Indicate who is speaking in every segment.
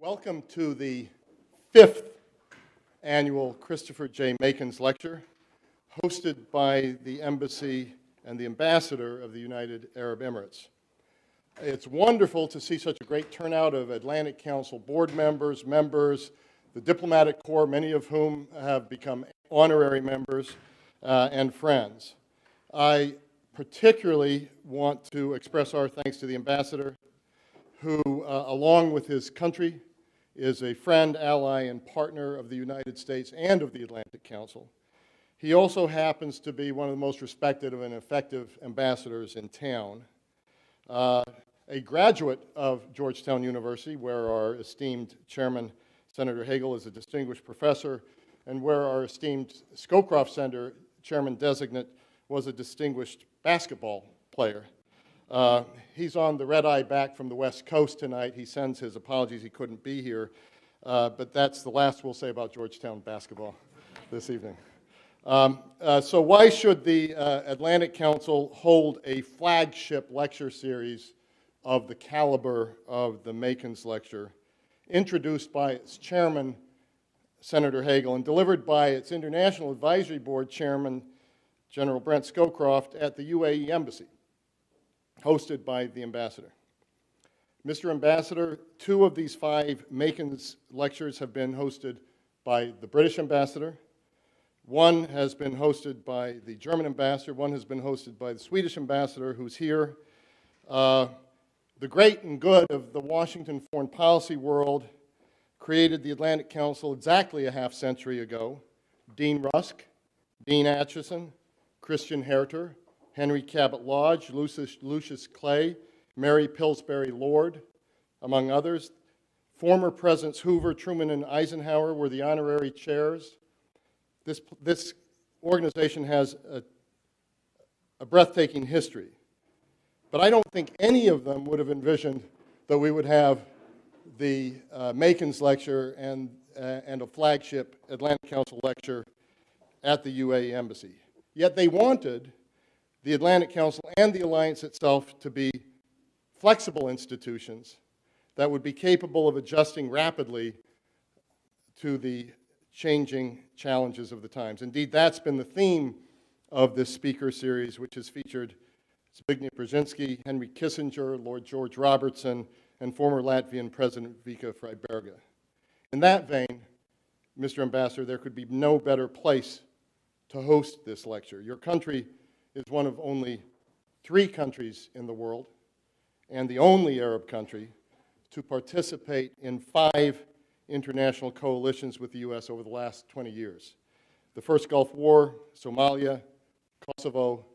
Speaker 1: Welcome to the 5th annual Christopher J. Makins Lecture, hosted by the Embassy and the Ambassador of the United Arab Emirates. It's wonderful to see such a great turnout of Atlantic Council board members, the diplomatic corps, many of whom have become honorary members, and friends. I particularly want to express our thanks to the Ambassador, who, along with his country, is a friend, ally, and partner of the United States and of the Atlantic Council. He also happens to be one of the most respected and effective ambassadors in town. A graduate of Georgetown University, where our esteemed chairman, Senator Hagel, is a distinguished professor, and where our esteemed Scowcroft Center chairman-designate was a distinguished basketball player. He's on the red-eye back from the West Coast tonight. He sends his apologies he couldn't be here, but that's the last we'll say about Georgetown basketball this evening. So why should the Atlantic Council hold a flagship lecture series of the caliber of the Makins Lecture, introduced by its chairman, Senator Hagel, and delivered by its International Advisory Board chairman, General Brent Scowcroft, at the UAE Embassy, hosted by the Ambassador? Mr. Ambassador, 2 of these 5 Makins lectures have been hosted by the British Ambassador. 1 has been hosted by the German Ambassador. 1 has been hosted by the Swedish Ambassador, who's here. The great and good of the Washington foreign policy world created the Atlantic Council exactly a half century ago. Dean Rusk, Dean Acheson, Christian Herter, Henry Cabot Lodge, Lucius Clay, Mary Pillsbury Lord, among others. Former Presidents Hoover, Truman, and Eisenhower were the honorary chairs. This organization has a breathtaking history, but I don't think any of them would have envisioned that we would have the Makins Lecture and a flagship Atlantic Council lecture at the UAE Embassy. Yet they wanted the Atlantic Council and the Alliance itself to be flexible institutions that would be capable of adjusting rapidly to the changing challenges of the times. Indeed, that's been the theme of this speaker series, which has featured Zbigniew Brzezinski, Henry Kissinger, Lord George Robertson, and former Latvian President Vika Freiberga. In that vein, Mr. Ambassador, there could be no better place to host this lecture. Your country is one of only 3 countries in the world, and the only Arab country to participate in 5 international coalitions with the U.S. over the last 20 years. The first Gulf War, Somalia, Kosovo,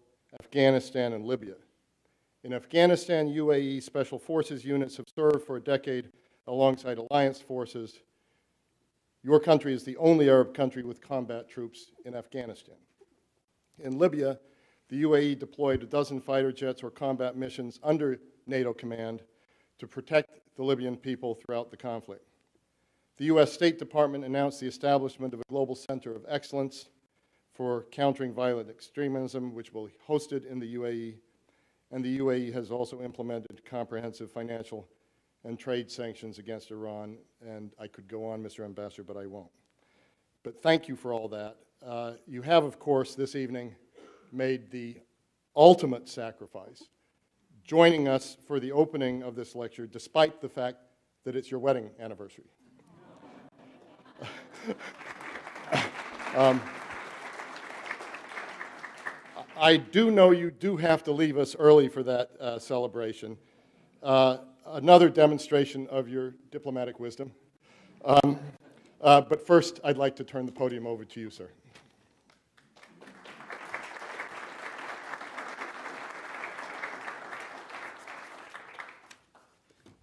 Speaker 1: Afghanistan, and Libya. In Afghanistan, UAE Special Forces units have served for a decade alongside alliance forces. Your country is the only Arab country with combat troops in Afghanistan. In Libya, the UAE deployed a dozen fighter jets or combat missions under NATO command to protect the Libyan people throughout the conflict. The U.S. State Department announced the establishment of a global center of excellence for countering violent extremism, which will be hosted in the UAE, and the UAE has also implemented comprehensive financial and trade sanctions against Iran, and I could go on, Mr. Ambassador, but I won't. But thank you for all that. You have, of course, this evening made the ultimate sacrifice, joining us for the opening of this lecture, despite the fact that it's your wedding anniversary. I do know you do have to leave us early for that celebration. Another demonstration of your diplomatic wisdom. But first, I'd like to turn the podium over to you, sir.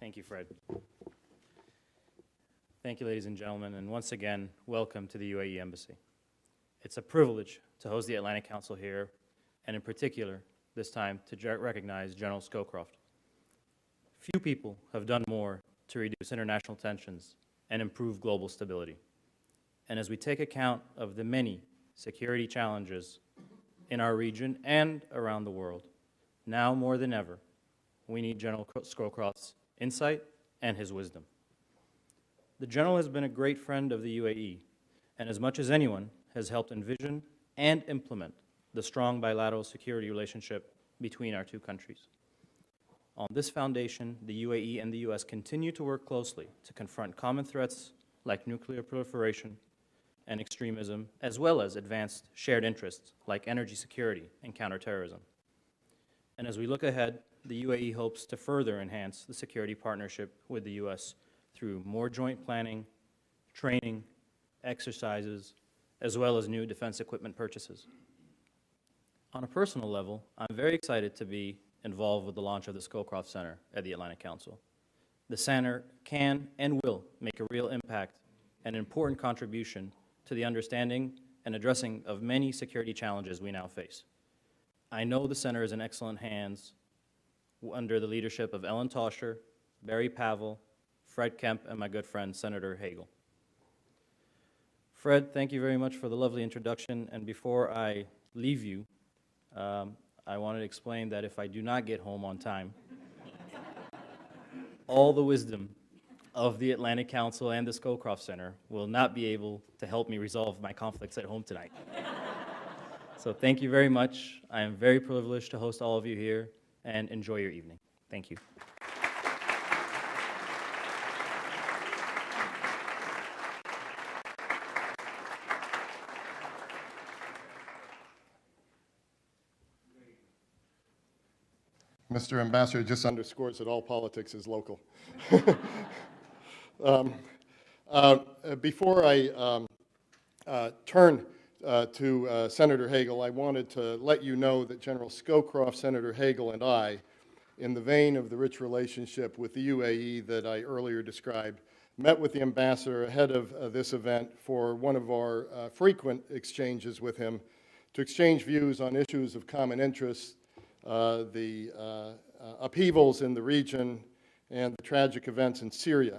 Speaker 2: Thank you, Fred. Thank you, ladies and gentlemen, and once again, welcome to the UAE Embassy. It's a privilege to host the Atlantic Council here, and in particular, this time, to recognize General Scowcroft. Few people have done more to reduce international tensions and improve global stability. And as we take account of the many security challenges in our region and around the world, now more than ever, we need General Scowcroft's insight and his wisdom. The General has been a great friend of the UAE, and as much as anyone, has helped envision and implement the strong bilateral security relationship between our two countries. On this foundation, the UAE and the U.S. continue to work closely to confront common threats like nuclear proliferation and extremism, as well as advanced shared interests like energy security and counterterrorism. And as we look ahead, the UAE hopes to further enhance the security partnership with the U.S. through more joint planning, training, exercises, as well as new defense equipment purchases. On a personal level, I'm very excited to be involved with the launch of the Scowcroft Center at the Atlantic Council. The center can and will make a real impact and an important contribution to the understanding and addressing of many security challenges we now face. I know the center is in excellent hands under the leadership of Ellen Tauscher, Barry Pavel, Fred Kemp, and my good friend, Senator Hagel. Fred, thank you very much for the lovely introduction, and before I leave you, I wanted to explain that if I do not get home on time, all the wisdom of the Atlantic Council and the Scowcroft Center will not be able to help me resolve my conflicts at home tonight. So thank you very much. I am very privileged to host all of you here, and enjoy your evening. Thank you.
Speaker 1: Mr. Ambassador just underscores that all politics is local. Before I turn to Senator Hagel, I wanted to let you know that General Scowcroft, Senator Hagel, and I, in the vein of the rich relationship with the UAE that I earlier described, met with the ambassador ahead of this event for one of our frequent exchanges with him to exchange views on issues of common interest, the upheavals in the region, and the tragic events in Syria.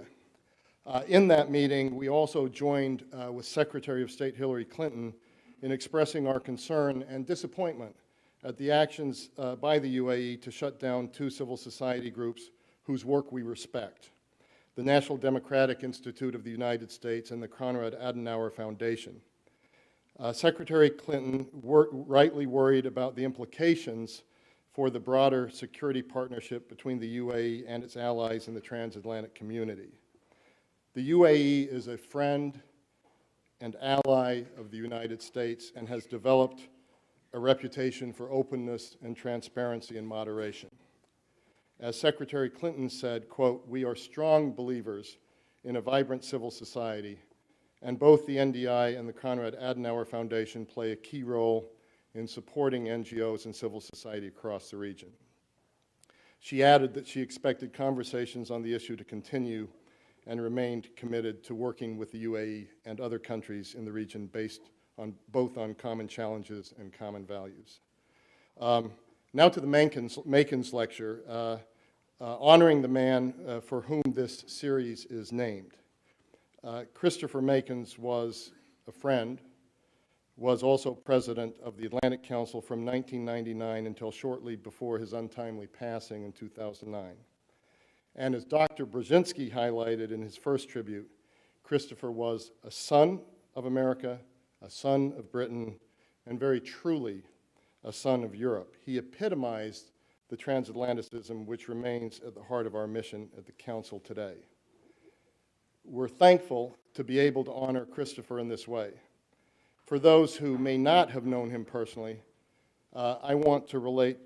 Speaker 1: In that meeting, we also joined with Secretary of State Hillary Clinton in expressing our concern and disappointment at the actions by the UAE to shut down two civil society groups whose work we respect: the National Democratic Institute of the United States and the Konrad Adenauer Foundation. Secretary Clinton rightly worried about the implications for the broader security partnership between the UAE and its allies in the transatlantic community. The UAE is a friend and ally of the United States and has developed a reputation for openness and transparency and moderation. As Secretary Clinton said, quote, "We are strong believers in a vibrant civil society, and both the NDI and the Konrad Adenauer Foundation play a key role in supporting NGOs and civil society across the region." She added that she expected conversations on the issue to continue and remained committed to working with the UAE and other countries in the region based on both on common challenges and common values. Now to the Makins Lecture, honoring the man for whom this series is named. Christopher Makins was a friend, was also president of the Atlantic Council from 1999 until shortly before his untimely passing in 2009. And as Dr. Brzezinski highlighted in his first tribute, Christopher was a son of America, a son of Britain, and very truly a son of Europe. He epitomized the transatlanticism which remains at the heart of our mission at the Council today. We're thankful to be able to honor Christopher in this way. For those who may not have known him personally, I want to relate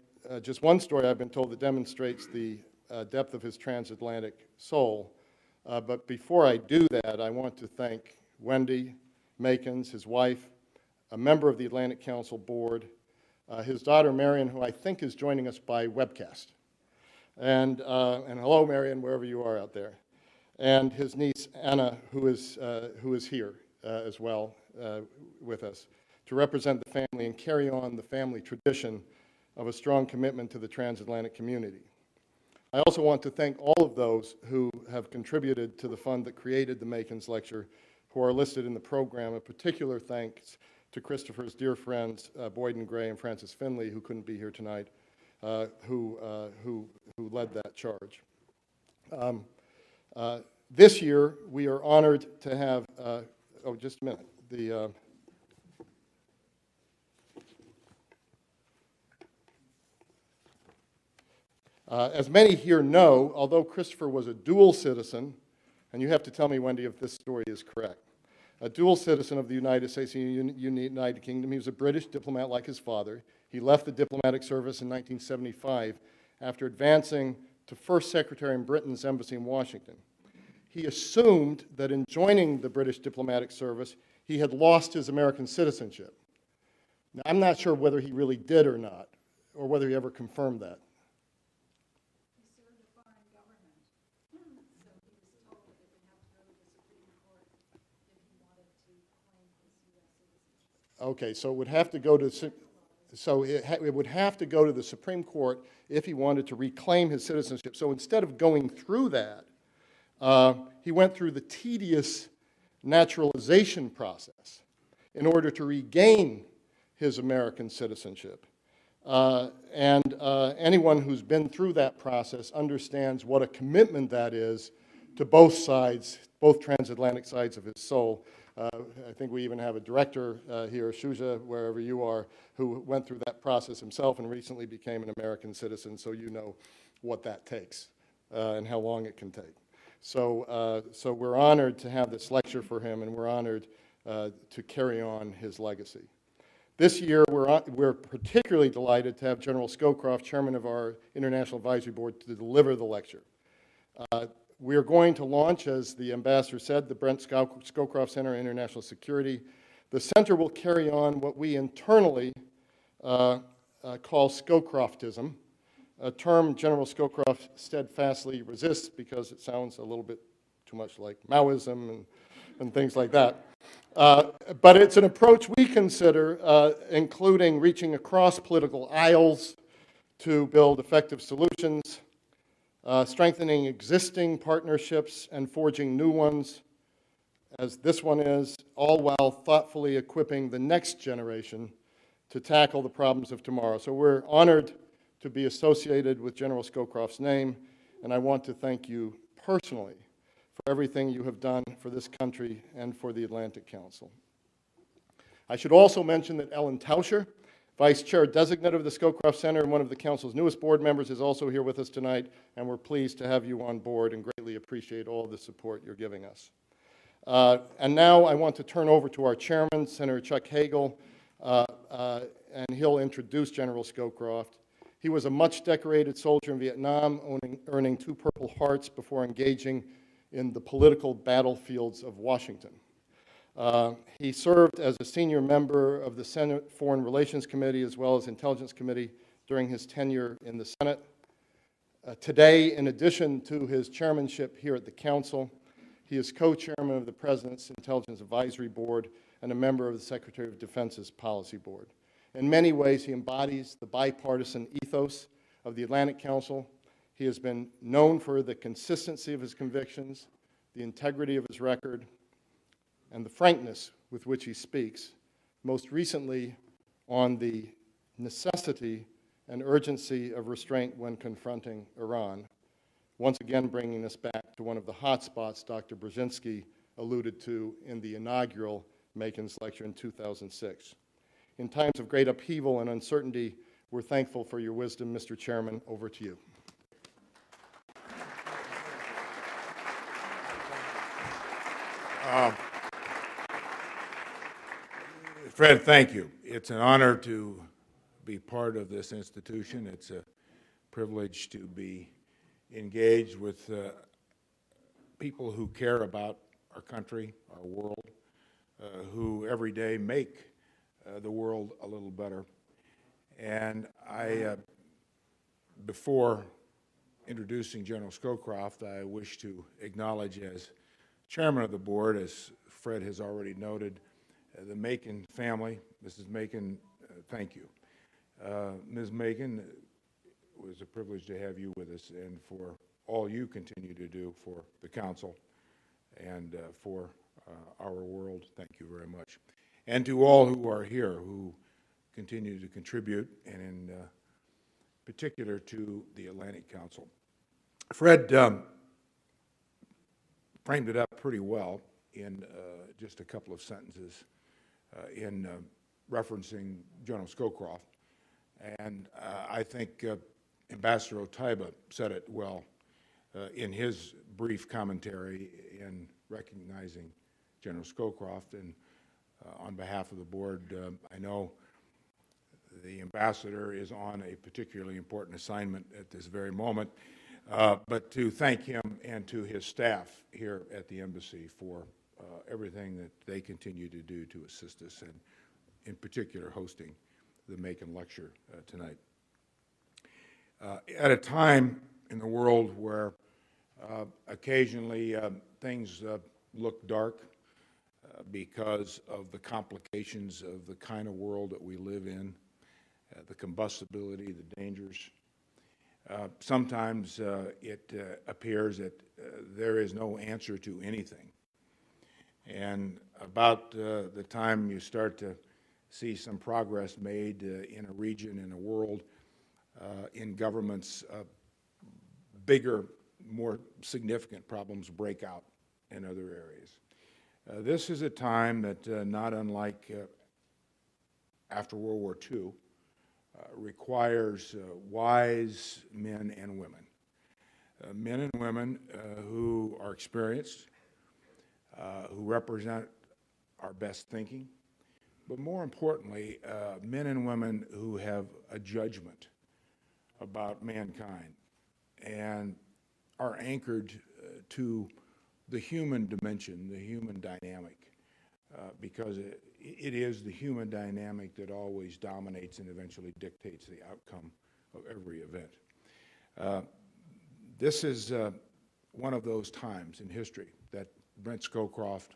Speaker 1: just one story I've been told that demonstrates the depth of his transatlantic soul. But before I do that, I want to thank Wendy Makins, his wife, a member of the Atlantic Council Board, his daughter Marion, who I think is joining us by webcast. And hello, Marion, wherever you are out there. And his niece, Anna, who is here as well with us, to represent the family and carry on the family tradition of a strong commitment to the transatlantic community. I also want to thank all of those who have contributed to the fund that created the Makins Lecture, who are listed in the program. A particular thanks to Christopher's dear friends, Boyden Gray and Francis Finley, who couldn't be here tonight, who led that charge. This year, we are honored to have, oh, just a minute. As many here know, although Christopher was a dual citizen, and you have to tell me, Wendy, if this story is correct, a dual citizen of the United States and United Kingdom, he was a British diplomat like his father. He left the diplomatic service in 1975 after advancing to first secretary in Britain's embassy in Washington. He assumed that in joining the British diplomatic service, he had lost his American citizenship. Now, I'm not sure whether he really did or not, or whether he ever confirmed that.
Speaker 3: He served a foreign government, so he was told that he would have to go to the Supreme Court if he wanted to claim his U.S. citizenship.
Speaker 1: Okay, so it would have to go to it would have to go to the Supreme Court if he wanted to reclaim his citizenship. So instead of going through that, he went through the tedious naturalization process in order to regain his American citizenship. Anyone who's been through that process understands what a commitment that is to both sides, both transatlantic sides of his soul. I think we even have a director here, Shuja, wherever you are, who went through that process himself and recently became an American citizen, so you know what that takes and how long it can take. So we're honored to have this lecture for him, and we're honored to carry on his legacy. This year, we're particularly delighted to have General Scowcroft, chairman of our International Advisory Board, to deliver the lecture. We are going to launch, as the ambassador said, the Brent Scowcroft Center on International Security. The center will carry on what we internally call Scowcroftism, a term General Scowcroft steadfastly resists because it sounds a little bit too much like Maoism and things like that. But it's an approach we consider, including reaching across political aisles to build effective solutions, strengthening existing partnerships and forging new ones, as this one is, all while thoughtfully equipping the next generation to tackle the problems of tomorrow. So we're honored to be associated with General Scowcroft's name, and I want to thank you personally for everything you have done for this country and for the Atlantic Council. I should also mention that Ellen Tauscher, Vice Chair Designate of the Scowcroft Center and one of the Council's newest board members, is also here with us tonight, and we're pleased to have you on board and greatly appreciate all the support you're giving us. And now I want to turn over to our chairman, Senator Chuck Hagel, and he'll introduce General Scowcroft. He was a much-decorated soldier in Vietnam, earning 2 Purple Hearts before engaging in the political battlefields of Washington. He served as a senior member of the Senate Foreign Relations Committee as well as Intelligence Committee during his tenure in the Senate. Today, in addition to his chairmanship here at the Council, he is co-chairman of the President's Intelligence Advisory Board and a member of the Secretary of Defense's Policy Board. In many ways, he embodies the bipartisan ethos of the Atlantic Council. He has been known for the consistency of his convictions, the integrity of his record, and the frankness with which he speaks, most recently on the necessity and urgency of restraint when confronting Iran, once again bringing us back to one of the hot spots Dr. Brzezinski alluded to in the inaugural Makins Lecture in 2006. In times of great upheaval and uncertainty, we're thankful for your wisdom, Mr. Chairman. Over to you.
Speaker 4: Fred, thank you. It's an honor to be part of this institution. It's a privilege to be engaged with people who care about our country, our world, who every day make the world a little better. And before introducing General Scowcroft, I wish to acknowledge as chairman of the board, as Fred has already noted, the Makin family. Mrs. Makin, thank you. Ms. Makin, it was a privilege to have you with us and for all you continue to do for the Council and for our world. Thank you very much. And to all who are here who continue to contribute, and in particular to the Atlantic Council. Fred, framed it up pretty well in just a couple of sentences in referencing General Scowcroft. And I think Ambassador Otaiba said it well in his brief commentary in recognizing General Scowcroft. And on behalf of the board, I know the ambassador is on a particularly important assignment at this very moment, but to thank him and to his staff here at the embassy for everything that they continue to do to assist us, and in particular hosting the Makins Lecture tonight. At a time in the world where occasionally things look dark because of the complications of the kind of world that we live in, the combustibility, the dangers. Sometimes it appears that there is no answer to anything. And about the time you start to see some progress made in a region, in a world, in governments, bigger, more significant problems break out in other areas. This is a time that, not unlike after World War II, requires wise men and women. Men and women who are experienced, who represent our best thinking, but more importantly, men and women who have a judgment about mankind and are anchored to the human dimension, the human dynamic, because it is the human dynamic that always dominates and eventually dictates the outcome of every event. This is one of those times in history that Brent Scowcroft,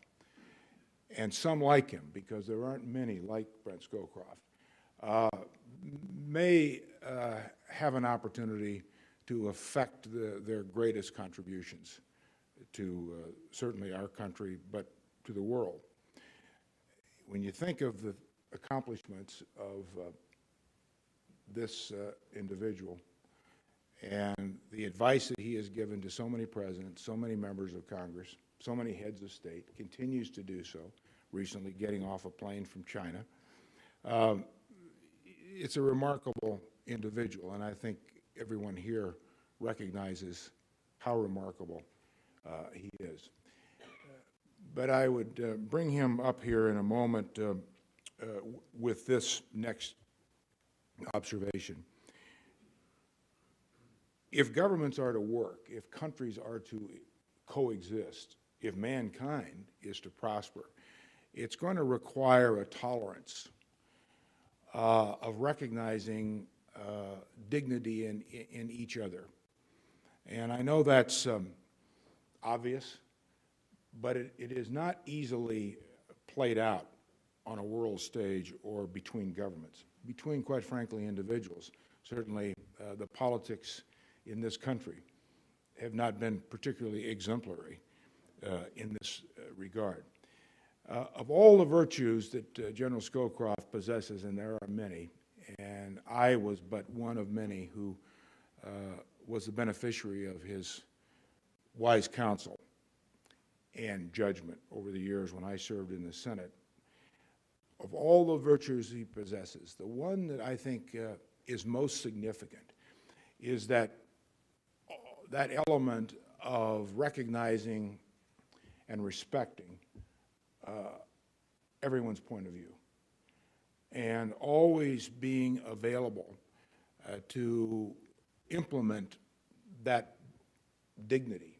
Speaker 4: and some like him, because there aren't many like Brent Scowcroft, may have an opportunity to affect their greatest contributions to certainly our country, but to the world. When you think of the accomplishments of this individual and the advice that he has given to so many presidents, so many members of Congress, so many heads of state, continues to do so, recently getting off a plane from China, it's a remarkable individual, and I think everyone here recognizes how remarkable he is. But I would bring him up here in a moment with this next observation. If governments are to work, if countries are to coexist, if mankind is to prosper, it's going to require a tolerance of recognizing dignity in each other. And I know that's obvious, but it is not easily played out on a world stage or between governments, between, quite frankly, individuals. Certainly, the politics in this country have not been particularly exemplary in this regard. Of all the virtues that General Scowcroft possesses, and there are many, and I was but one of many who was the beneficiary of his wise counsel and judgment over the years when I served in the Senate. Of all the virtues he possesses, the one that I think is most significant is that element of recognizing and respecting everyone's point of view, and always being available to implement that dignity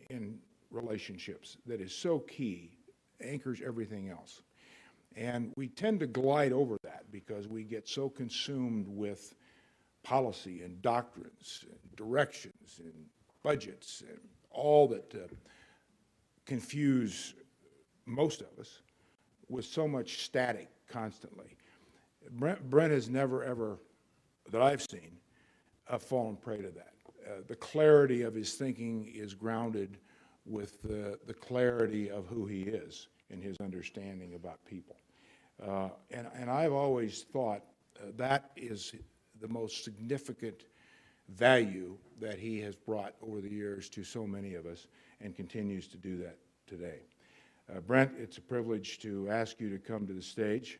Speaker 4: in relationships that is so key, anchors everything else. And we tend to glide over that because we get so consumed with policy and doctrines and directions and budgets and all that confuse most of us with so much static constantly. Brent has never, ever, that I've seen, fallen prey to that. The clarity of his thinking is grounded with the clarity of who he is and his understanding about people. And I've always thought that is the most significant value that he has brought over the years to so many of us and continues to do that today. Brent, it's a privilege to ask you to come to the stage,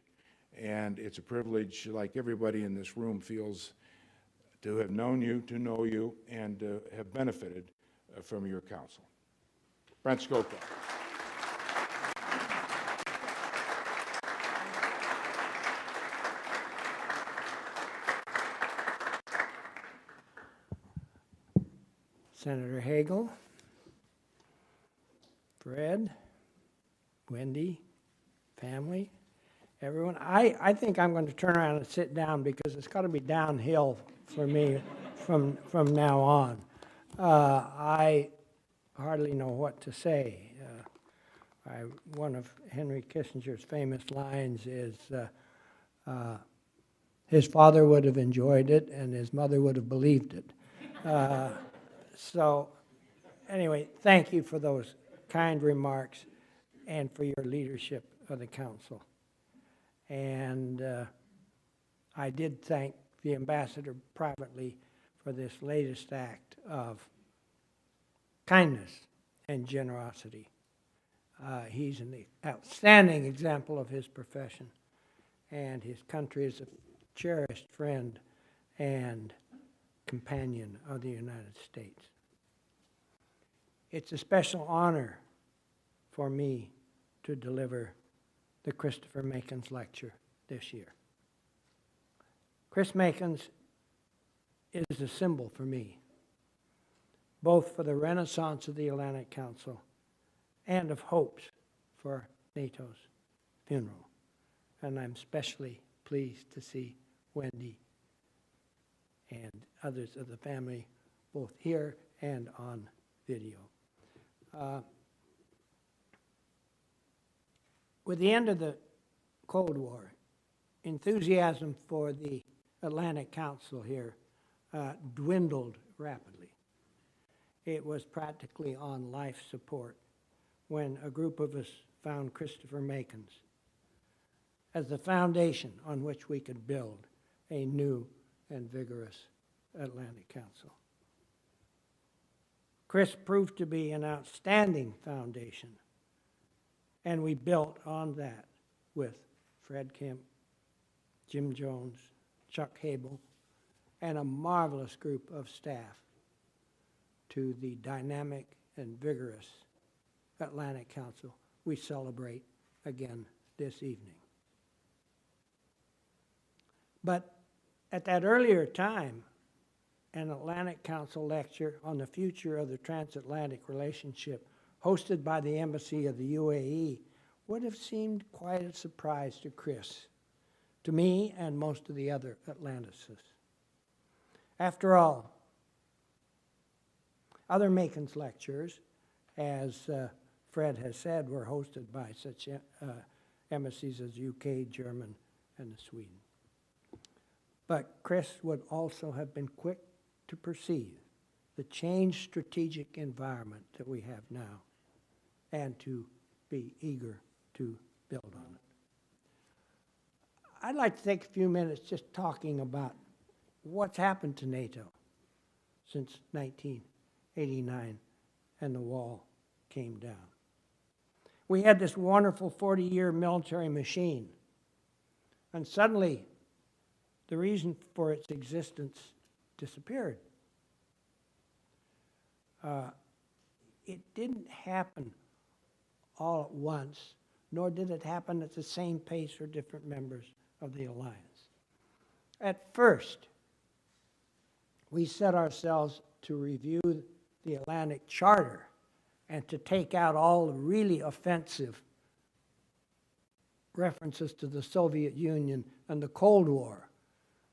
Speaker 4: and it's a privilege, like everybody in this room feels, to have known you, to know you, and have benefited from your counsel. Brent Scowcroft.
Speaker 5: Senator Hagel, Fred, Wendy, family, everyone. I think I'm going to turn around and sit down because it's got to be downhill for me from now on. I hardly know what to say. One of Henry Kissinger's famous lines is, his father would have enjoyed it and his mother would have believed it. So anyway, thank you for those kind remarks and for your leadership of the council. And I did thank the ambassador privately for this latest act of kindness and generosity. He's an outstanding example of his profession, and his country is a cherished friend and companion of the United States. It's a special honor for me to deliver the Christopher Makins Lecture this year. Chris Makins is a symbol for me, both for the renaissance of the Atlantic Council and of hopes for NATO's funeral. And I'm especially pleased to see Wendy and others of the family, both here and on video. With the end of the Cold War, enthusiasm for the Atlantic Council here dwindled rapidly. It was practically on life support when a group of us found Christopher Makins as the foundation on which we could build a new and vigorous Atlantic Council. Chris proved to be an outstanding foundation, and we built on that with Fred Kemp, Jim Jones, Chuck Hable, and a marvelous group of staff to the dynamic and vigorous Atlantic Council we celebrate again this evening. But at that earlier time, an Atlantic Council lecture on the future of the transatlantic relationship hosted by the Embassy of the UAE would have seemed quite a surprise to Chris, to me, and most of the other Atlanticists. After all, other Makins lectures, as Fred has said, were hosted by such embassies as UK, German, and Sweden. But Chris would also have been quick to perceive the changed strategic environment that we have now and to be eager to build on it. I'd like to take a few minutes just talking about what's happened to NATO since 1989 and the wall came down. We had this wonderful 40-year military machine, and suddenly the reason for its existence disappeared. It didn't happen all at once, nor did it happen at the same pace for different members of the alliance. At first, we set ourselves to review the Atlantic Charter and to take out all the really offensive references to the Soviet Union and the Cold War,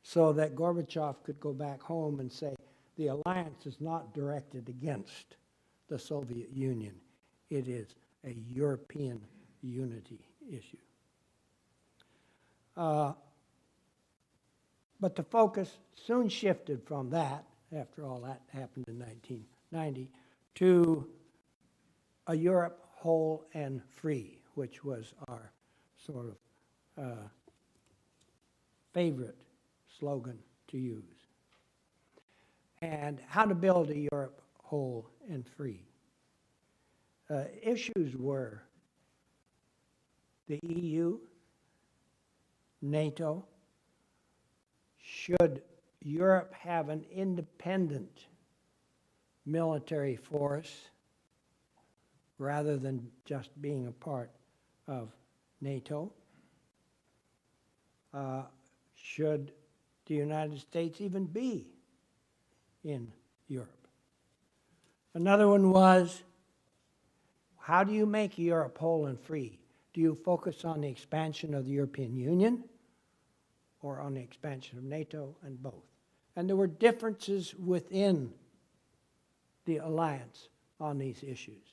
Speaker 5: so that Gorbachev could go back home and say, the alliance is not directed against the Soviet Union. It is a European unity issue. But the focus soon shifted from that, after all that happened in 1990, to a Europe whole and free, which was our sort of favorite slogan to use. and how to build a Europe whole and free. Issues were the EU, NATO. Should Europe have an independent military force rather than just being a part of NATO? Should the United States even be in Europe? Another one was, how do you make Europe whole and free? Do you focus on the expansion of the European Union or on the expansion of NATO, and both? And there were differences within the alliance on these issues.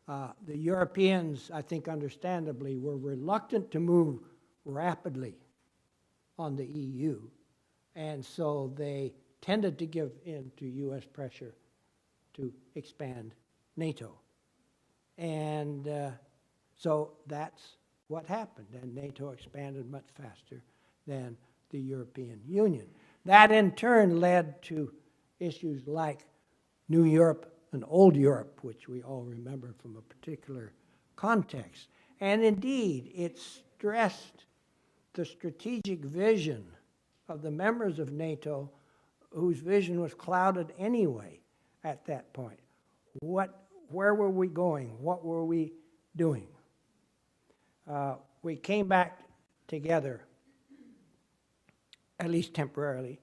Speaker 5: The Europeans, I think understandably, were reluctant to move rapidly on the EU, and so they tended to give in to U.S. pressure to expand NATO. And so that's what happened, and NATO expanded much faster than the European Union. That in turn led to issues like New Europe and Old Europe, which we all remember from a particular context. And indeed, it stressed the strategic vision of the members of NATO, whose vision was clouded anyway at that point. Where were we going? What were we doing? We came back together, at least temporarily,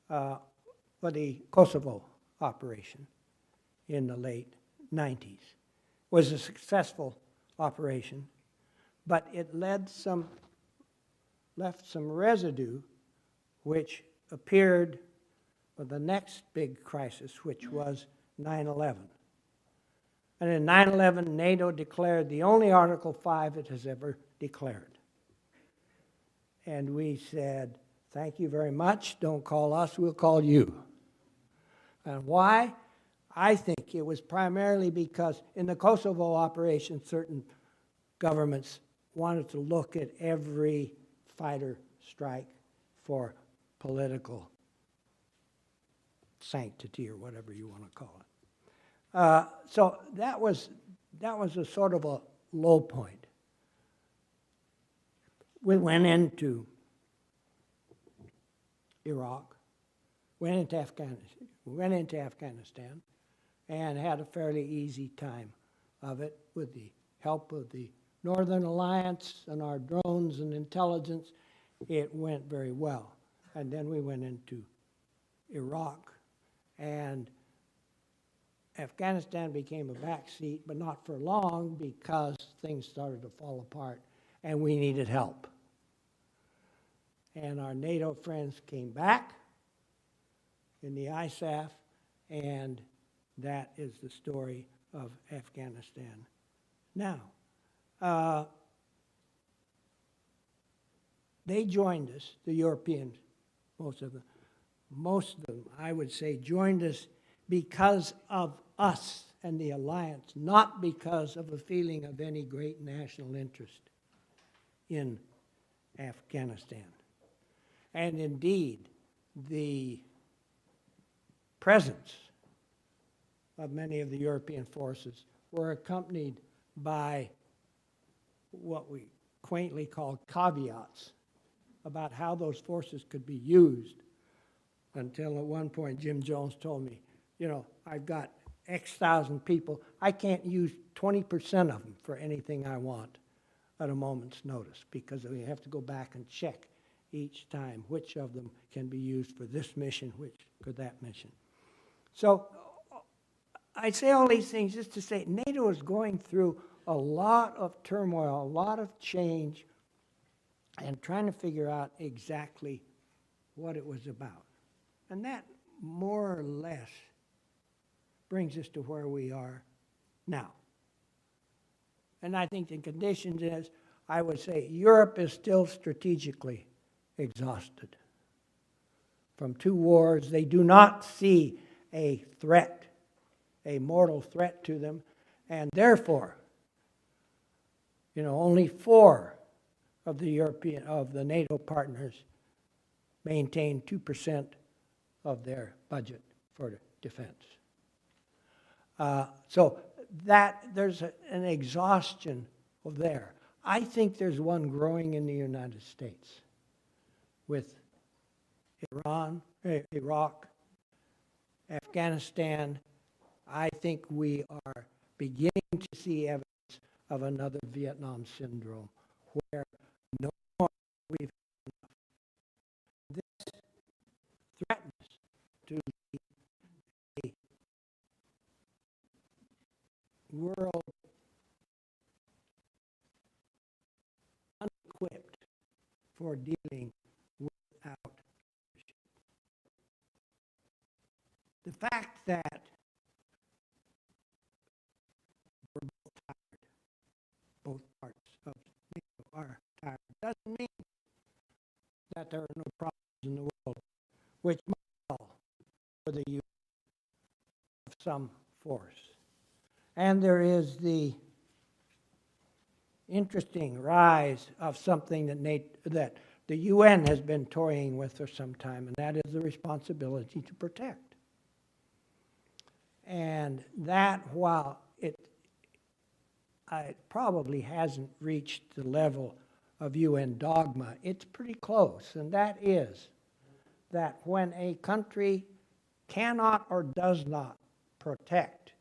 Speaker 5: for the Kosovo operation in the late 90s. It was a successful operation, but it left some residue which appeared for the next big crisis, which was 9/11. And in 9/11, NATO declared the only Article 5 it has ever declared. And we said, thank you very much, don't call us, we'll call you. And why? I think it was primarily because in the Kosovo operation, certain governments wanted to look at every fighter strike for political sanctity or whatever you want to call it. So that was a sort of a low point. We went into Iraq, went into Afghanistan, and had a fairly easy time of it with the help of the Northern Alliance and our drones and intelligence. It went very well. And then we went into Iraq, and Afghanistan became a backseat, but not for long, because things started to fall apart and we needed help. And our NATO friends came back in the ISAF, and that is the story of Afghanistan now. They joined us, the Europeans, most of them, I would say, joined us because of us and the alliance, not because of a feeling of any great national interest in Afghanistan. And indeed, the presence of many of the European forces were accompanied by what we quaintly call caveats about how those forces could be used, until at one point Jim Jones told me, you know, I've got X thousand people, I can't use 20% of them for anything I want at a moment's notice, because we have to go back and check each time which of them can be used for this mission, which for that mission. So I say all these things just to say NATO is going through a lot of turmoil, a lot of change, and trying to figure out exactly what it was about. And that more or less brings us to where we are now. And I think the conditions is, I would say, Europe is still strategically exhausted from 2 wars. They do not see a threat, a mortal threat to them, and therefore, you know, only 4 of the NATO partners maintain 2% of their budget for defense. So that there's an exhaustion there. I think there's one growing in the United States with Iran, Iraq, Afghanistan. I think we are beginning to see evidence of another Vietnam syndrome where no more we've had enough. This threatens to be a world unequipped for dealing without leadership. The fact that we're both tired, both parts of NATO are tired, doesn't mean that there are no problems in the world which must call for the use of some force. And there is the interesting rise of something that the UN has been toying with for some time, and that is the responsibility to protect. And that, while it probably hasn't reached the level of UN dogma, it's pretty close, and that is that when a country cannot or does not protect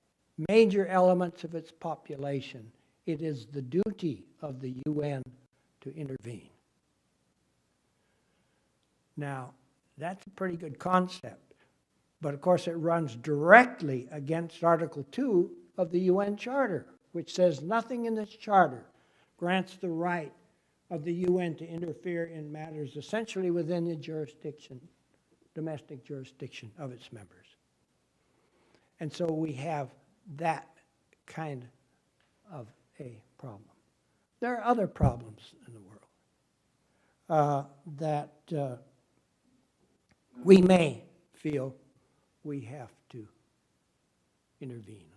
Speaker 5: major elements of its population, it is the duty of the UN to intervene. Now, that's a pretty good concept, but of course it runs directly against Article 2 of the UN Charter, which says nothing in this charter grants the right of the UN to interfere in matters essentially within the jurisdiction, domestic jurisdiction of its members. And so we have that kind of a problem. There are other problems in the world that we may feel we have to intervene.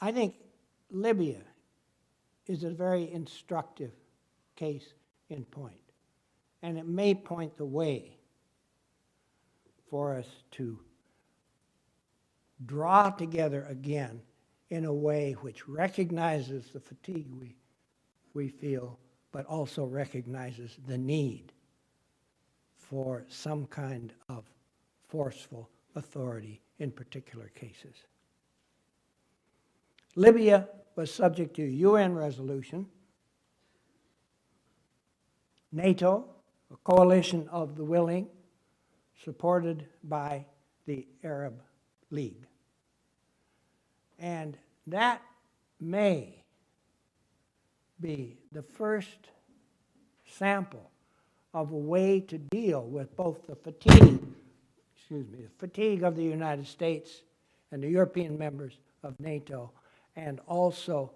Speaker 5: I think Libya is a very instructive case in point, and it may point the way for us to draw together again in a way which recognizes the fatigue we feel, but also recognizes the need for some kind of forceful authority in particular cases. Libya was subject to a UN resolution. NATO, a coalition of the willing, supported by the Arab League. And that may be the first sample of a way to deal with both the fatigue of the United States and the European members of NATO, and also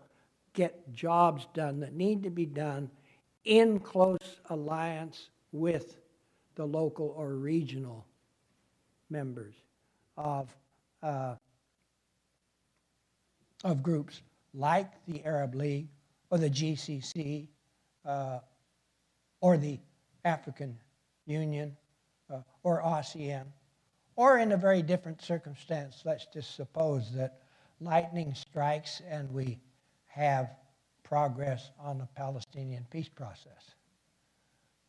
Speaker 5: get jobs done that need to be done in close alliance with the local or regional members of groups like the Arab League or the GCC or the African Union or ASEAN, or in a very different circumstance, let's just suppose that lightning strikes and we have progress on the Palestinian peace process.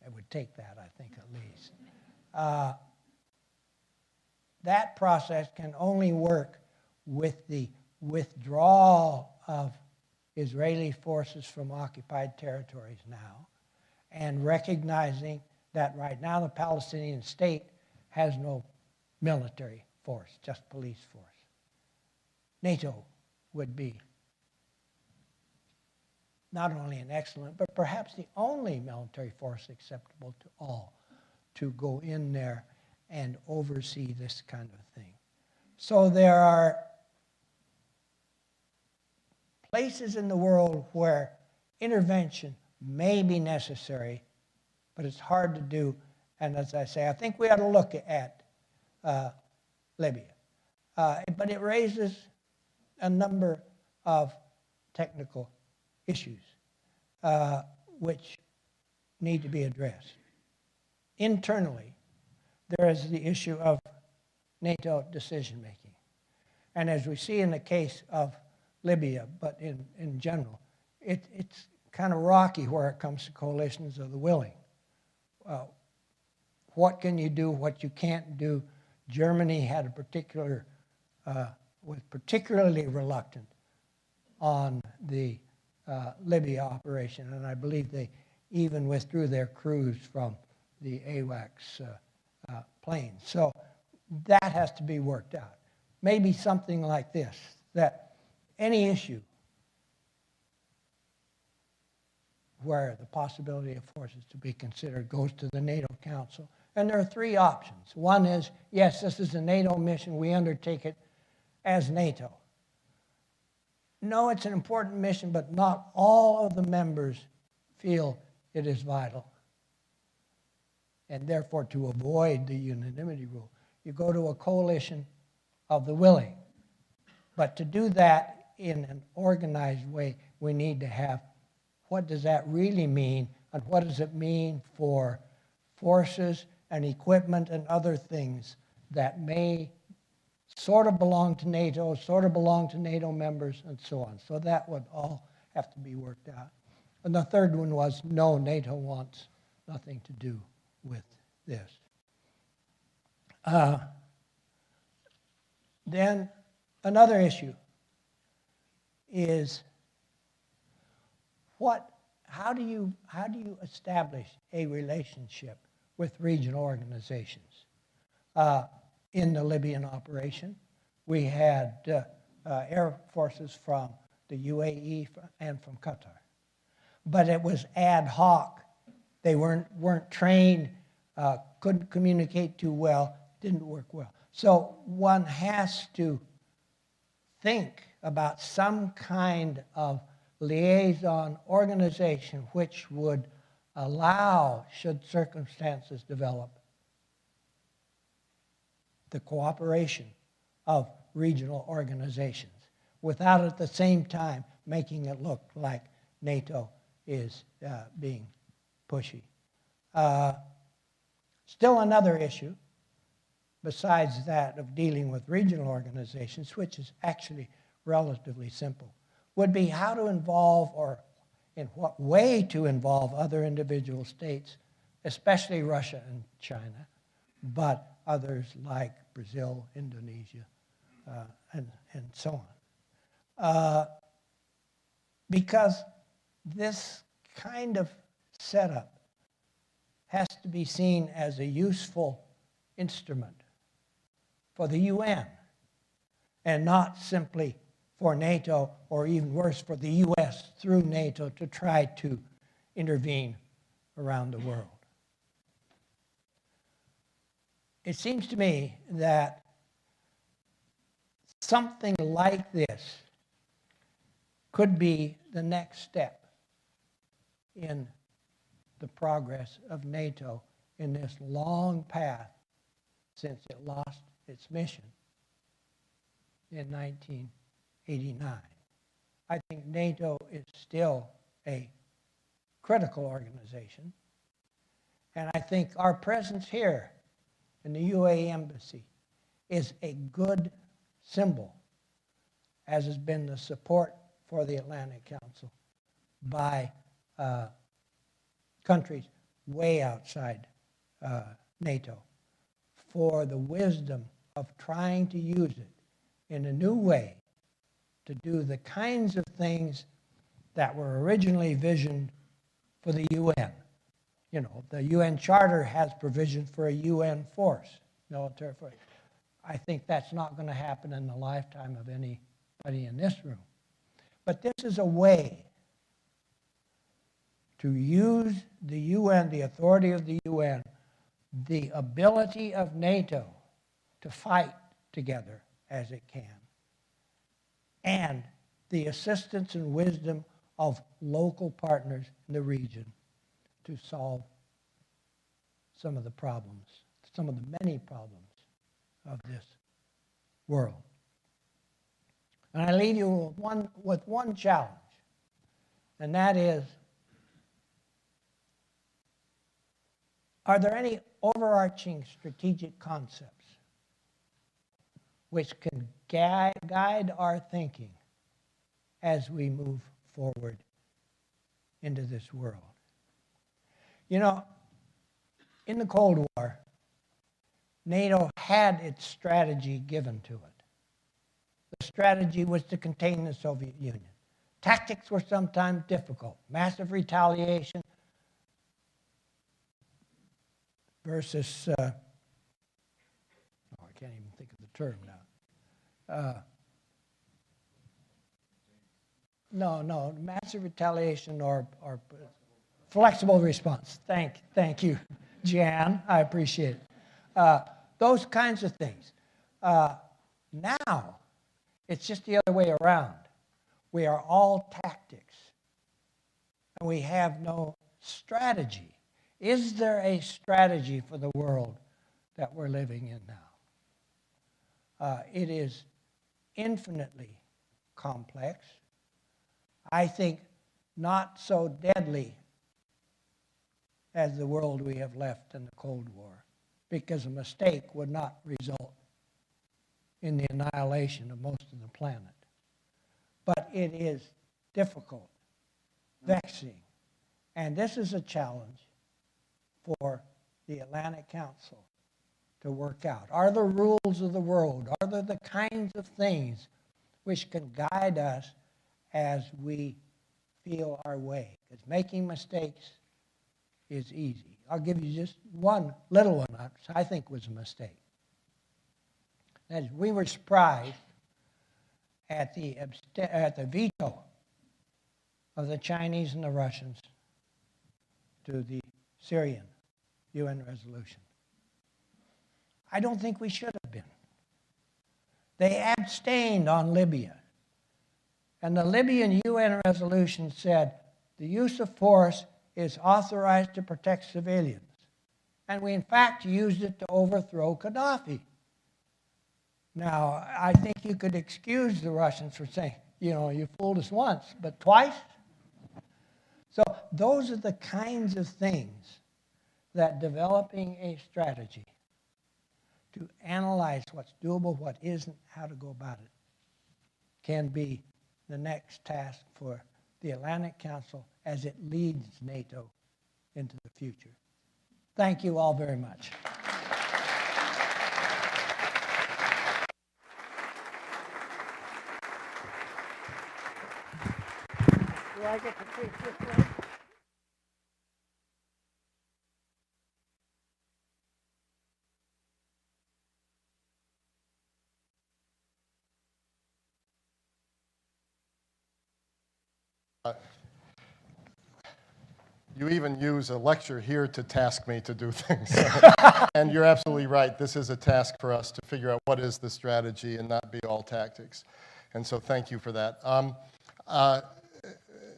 Speaker 5: It would take that, I think, at least. That process can only work with the withdrawal of Israeli forces from occupied territories now, and recognizing that right now the Palestinian state has no military force, just police force. NATO would be not only an excellent, but perhaps the only military force acceptable to all to go in there and oversee this kind of thing. So there are places in the world where intervention may be necessary, but it's hard to do. And as I say, I think we ought to look at Libya. But it raises a number of technical issues which need to be addressed. Internally, there is the issue of NATO decision-making. And as we see in the case of Libya, but in general, it's kind of rocky where it comes to coalitions of the willing. What can you do, what you can't do? Germany had a was particularly reluctant on the Libya operation, and I believe they even withdrew their crews from the AWACS planes. So that has to be worked out. Maybe something like this, that any issue where the possibility of forces to be considered goes to the NATO Council. And there are three options. One is, yes, this is a NATO mission, we undertake it as NATO. No, it's an important mission, but not all of the members feel it is vital. And therefore, to avoid the unanimity rule, you go to a coalition of the willing. But to do that in an organized way, we need to have what does that really mean, and what does it mean for forces and equipment and other things that may sort of belong to NATO, sort of belong to NATO members, and so on. So that would all have to be worked out. And the third one was, no, NATO wants nothing to do with this. Then another issue is how do you establish a relationship with regional organizations? In the Libyan operation, we had air forces from the UAE and from Qatar. But it was ad hoc. They weren't trained, couldn't communicate too well, didn't work well. So one has to think about some kind of liaison organization which would allow, should circumstances develop, the cooperation of regional organizations without at the same time making it look like NATO is being pushy. Still another issue, besides that of dealing with regional organizations, which is actually relatively simple, would be how to involve, or in what way to involve, other individual states, especially Russia and China, but others like Brazil, Indonesia, and so on. Because this kind of setup has to be seen as a useful instrument for the UN, and not simply for NATO, or even worse, for the US through NATO to try to intervene around the world. It seems to me that something like this could be the next step in the progress of NATO in this long path since it lost its mission in 1989. I think NATO is still a critical organization, and I think our presence here in the UAE Embassy is a good symbol, as has been the support for the Atlantic Council by countries way outside NATO, for the wisdom of trying to use it in a new way to do the kinds of things that were originally visioned for the UN. You know, the UN Charter has provision for a UN force, military force. I think that's not going to happen in the lifetime of anybody in this room. But this is a way to use the UN, the authority of the UN, the ability of NATO to fight together as it can, and the assistance and wisdom of local partners in the region to solve some of the problems, some of the many problems of this world. And I leave you with one challenge, and that is, are there any overarching strategic concepts which can guide our thinking as we move forward into this world. You know, in the Cold War, NATO had its strategy given to it. The strategy was to contain the Soviet Union. Tactics were sometimes difficult. Massive retaliation versus, I can't even think of the term now. No, massive retaliation or flexible response. Thank you, Jan. I appreciate it. Those kinds of things. Now, it's just the other way around. We are all tactics, and we have no strategy. Is there a strategy for the world that we're living in now? It is infinitely complex. I think not so deadly as the world we have left in the Cold War, because a mistake would not result in the annihilation of most of the planet. But it is difficult, vexing, and this is a challenge for the Atlantic Council to work out. Are the rules of the world, are there the kinds of things which can guide us as we feel our way? Because making mistakes is easy. I'll give you just one little one which I think was a mistake. That is, we were surprised at the veto of the Chinese and the Russians to the Syrian UN resolution. I don't think we should have been. They abstained on Libya. And the Libyan UN resolution said the use of force is authorized to protect civilians. And we, in fact, used it to overthrow Gaddafi. Now, I think you could excuse the Russians for saying, you know, you fooled us once, but twice? So those are the kinds of things that developing a strategy to analyze what's doable, what isn't, how to go about it, can be the next task for the Atlantic Council as it leads NATO into the future. Thank you all very much. Do I get to take this one?
Speaker 1: You even use a lecture here to task me to do things. And you're absolutely right. This is a task for us to figure out what is the strategy and not be all tactics. And so thank you for that.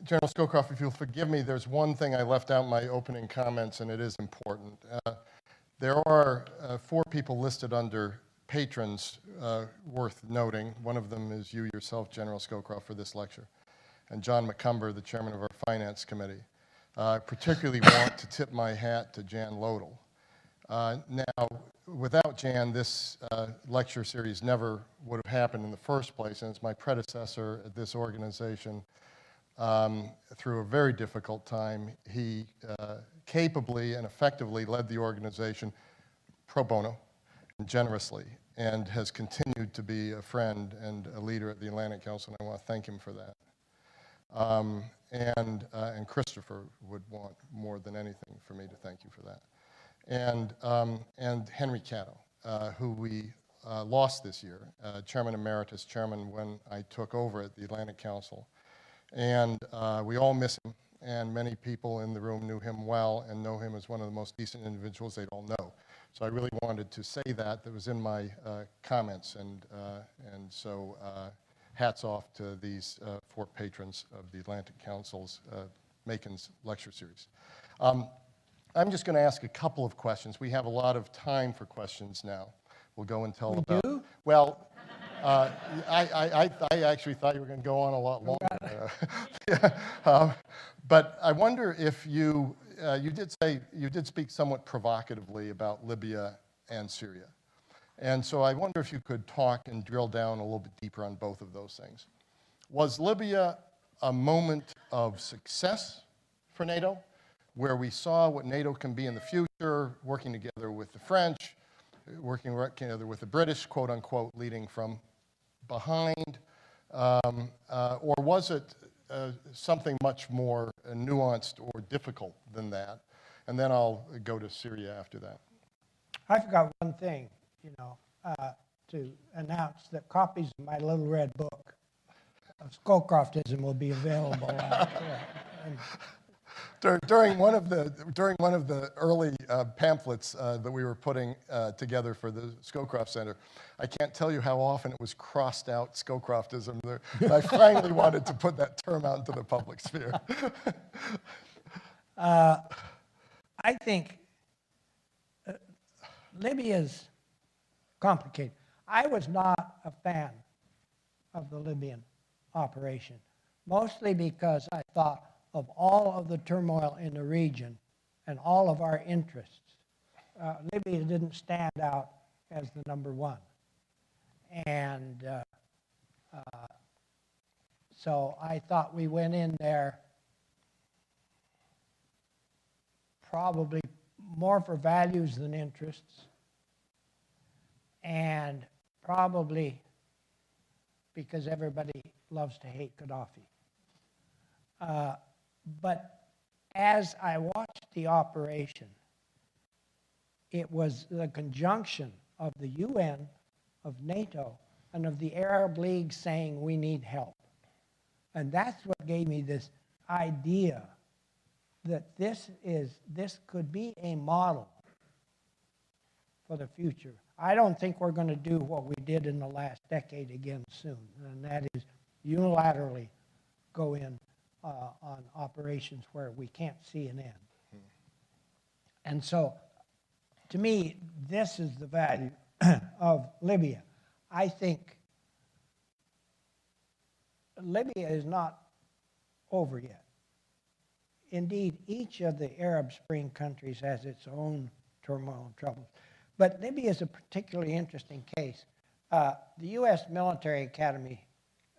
Speaker 1: General Scowcroft, if you'll forgive me, there's one thing I left out in my opening comments, and it is important. There are 4 people listed under patrons worth noting. One of them is you yourself, General Scowcroft, for this lecture, and John McCumber, the chairman of our Finance Committee. I particularly want to tip my hat to Jan Lodel. Now, without Jan, this lecture series never would have happened in the first place, and it's my predecessor at this organization. Through a very difficult time, he capably and effectively led the organization pro bono and generously, and has continued to be a friend and a leader at the Atlantic Council, and I want to thank him for that. And Christopher would want more than anything for me to thank you for that. And Henry Caddo, who we lost this year, Chairman Emeritus, Chairman when I took over at the Atlantic Council. And we all miss him, and many people in the room knew him well and know him as one of the most decent individuals they'd all know. So I really wanted to say that was in my comments, and so hats off to these 4 patrons of the Atlantic Council's Makins Lecture Series. I'm just going to ask a couple of questions. We have a lot of time for questions now. We'll go until about...
Speaker 5: do?
Speaker 1: Well, I actually thought you were going to go on a lot longer. But I wonder if you did speak somewhat provocatively about Libya and Syria. And so I wonder if you could talk and drill down a little bit deeper on both of those things. Was Libya a moment of success for NATO, where we saw what NATO can be in the future, working together with the French, working together with the British, quote unquote, leading from behind? Or was it something much more nuanced or difficult than that? And then I'll go to Syria after that.
Speaker 5: I forgot one thing, to announce that copies of my little red book of Scowcroftism will be available.
Speaker 1: During one of the early pamphlets that we were putting together for the Scowcroft Center, I can't tell you how often it was crossed out Scowcroftism. I finally wanted to put that term out into the public sphere.
Speaker 5: I think Libya's complicated. I was not a fan of the Libyan operation, mostly because I thought of all of the turmoil in the region and all of our interests. Libya didn't stand out as the number one. And so I thought we went in there probably more for values than interests, and probably because everybody loves to hate Gaddafi. But as I watched the operation, it was the conjunction of the UN, of NATO, and of the Arab League saying we need help. And that's what gave me this idea that this could be a model for the future. I don't think we're going to do what we did in the last decade again soon, and that is unilaterally go in on operations where we can't see an end. And so, to me, this is the value of Libya. I think Libya is not over yet. Indeed, each of the Arab Spring countries has its own turmoil and troubles. But Libya is a particularly interesting case. The U.S. Military Academy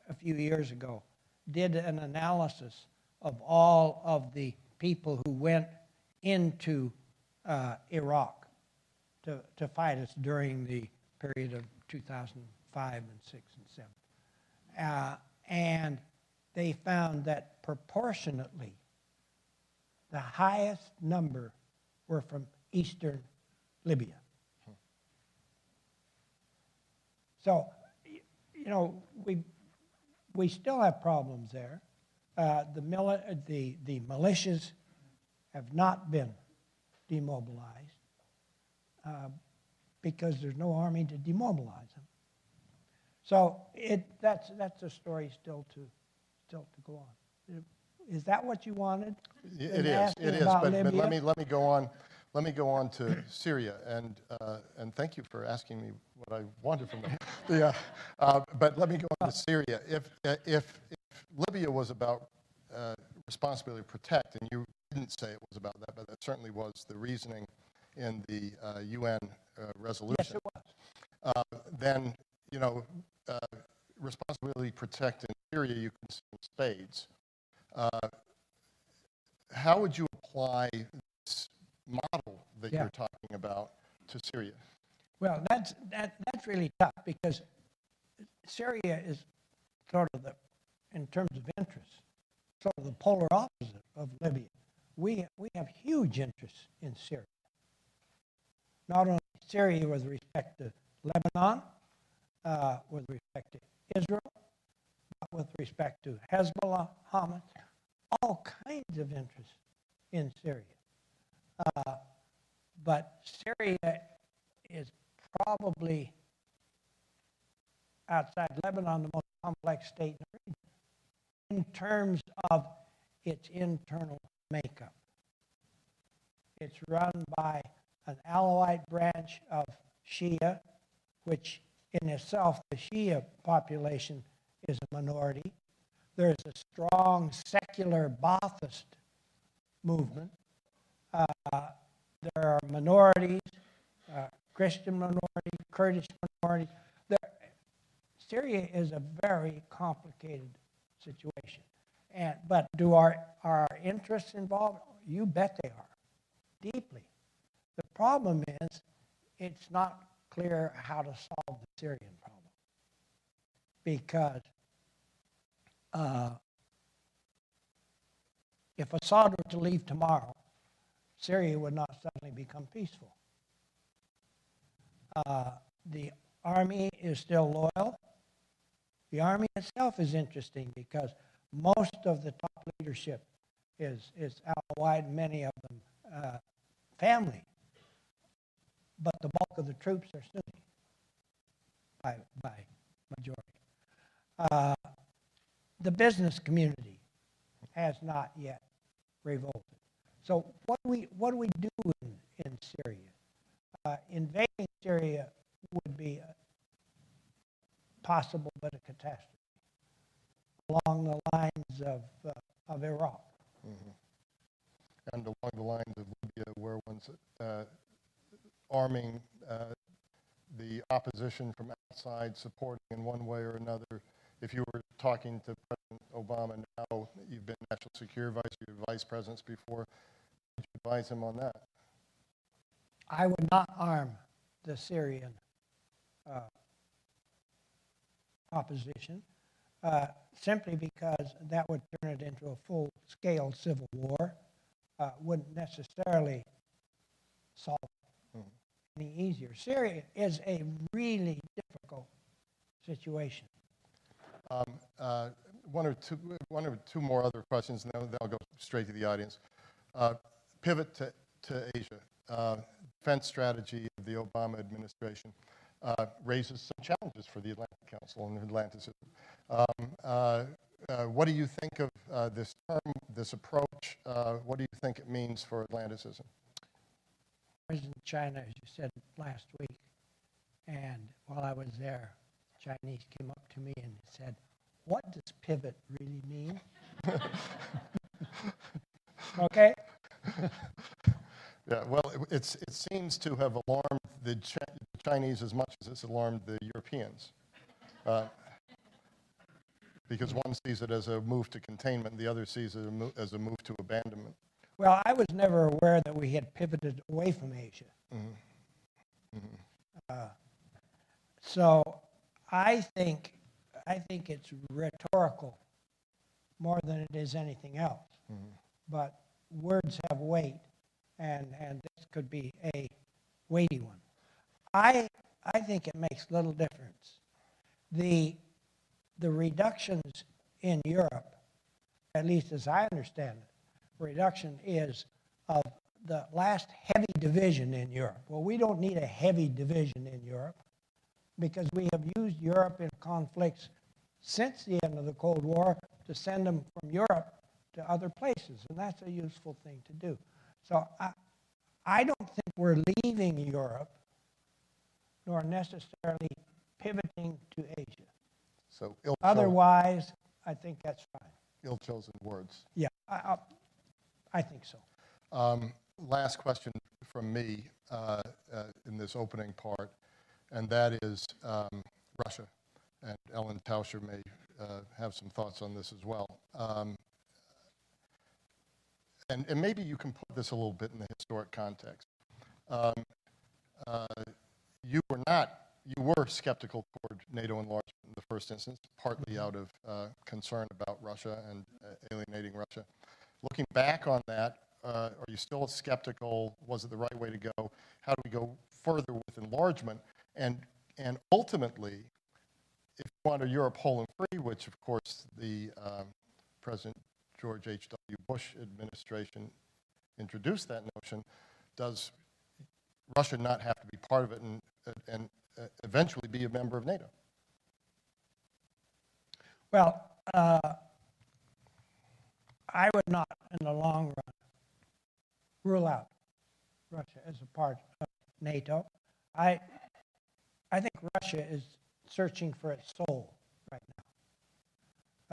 Speaker 5: a few years ago did an analysis of all of the people who went into Iraq to fight us during the period of 2005 and 6 and 7. And they found that proportionately, the highest number were from eastern Libya. So, we still have problems there. The militias have not been demobilized because there's no army to demobilize them. So that's a story still to go on. Is that what you wanted?
Speaker 1: It is. But let me go on. Let me go on to Syria, and thank you for asking me what I wanted from them. But let me go on to Syria. If Libya was about responsibility to protect, and you didn't say it was about that, but that certainly was the reasoning in the UN resolution.
Speaker 5: Yes, it was.
Speaker 1: Then responsibility to protect in Syria, you can see in spades. How would you apply this model that you're talking about to Syria?
Speaker 5: Well, that's really tough because Syria is sort of in terms of interest, sort of the polar opposite of Libya. We have huge interests in Syria. Not only Syria with respect to Lebanon, with respect to Israel, but with respect to Hezbollah, Hamas, all kinds of interests in Syria. But Syria is probably, outside Lebanon, the most complex state in the region in terms of its internal makeup. It's run by an Alawite branch of Shia, which in itself, the Shia population is a minority. There's a strong secular Ba'athist movement. There are minorities, Christian minority, Kurdish minorities. Syria is a very complicated situation. But do our interests involved? You bet they are, deeply. The problem is it's not clear how to solve the Syrian problem. Because if Assad were to leave tomorrow, Syria would not suddenly become peaceful. The army is still loyal. The army itself is interesting because most of the top leadership is Alawite, many of them family. But the bulk of the troops are Sunni by majority. The business community has not yet revolted. So what do we do in Syria? Invading Syria would be possible, but a catastrophe along the lines of Iraq.
Speaker 1: Mm-hmm. And along the lines of Libya, where one's arming the opposition from outside, supporting in one way or another. If you were talking to President Obama now, you've been National Security Advisor, you were Vice Presidents before, would you advise him on that?
Speaker 5: I would not arm the Syrian opposition, simply because that would turn it into a full-scale civil war, wouldn't necessarily solve it any easier. Syria is a really difficult situation.
Speaker 1: One or two more other questions, and then I'll go straight to the audience. Pivot to Asia. Defense strategy of the Obama administration raises some challenges for the Atlantic Council and Atlanticism. What do you think of this term, this approach? What do you think it means for Atlanticism?
Speaker 5: I was in China, as you said, last week, and while I was there, Chinese came up to me and said, "What does pivot really mean?" Okay?
Speaker 1: Yeah, well, it seems to have alarmed the Chinese as much as it's alarmed the Europeans. Because one sees it as a move to containment, the other sees it as a move to abandonment.
Speaker 5: Well, I was never aware that we had pivoted away from Asia.
Speaker 1: Mm-hmm. Mm-hmm.
Speaker 5: So I think it's rhetorical more than it is anything else.
Speaker 1: Mm-hmm.
Speaker 5: But words have weight, and this could be a weighty one. I think it makes little difference. The reductions in Europe, at least as I understand it, reduction is of the last heavy division in Europe. Well, we don't need a heavy division in Europe because we have used Europe in conflicts since the end of the Cold War to send them from Europe to other places, and that's a useful thing to do. So I don't think we're leaving Europe nor necessarily pivoting to Asia.
Speaker 1: So
Speaker 5: otherwise, I think that's fine.
Speaker 1: Ill-chosen words.
Speaker 5: Yeah, I think so.
Speaker 1: Last question from me in this opening part, and that is Russia. And Ellen Tauscher may have some thoughts on this as well. And maybe you can put this a little bit in the historic context. You were skeptical toward NATO enlargement in the first instance, partly out of concern about Russia and alienating Russia. Looking back on that, are you still skeptical? Was it the right way to go? How do we go further with enlargement? And ultimately, if you want a Europe whole and free, which of course the President George H.W. Bush administration introduced that notion, does Russia not have to be part of it and eventually be a member of NATO?
Speaker 5: Well, I would not, in the long run, rule out Russia as a part of NATO. I think Russia is searching for its soul right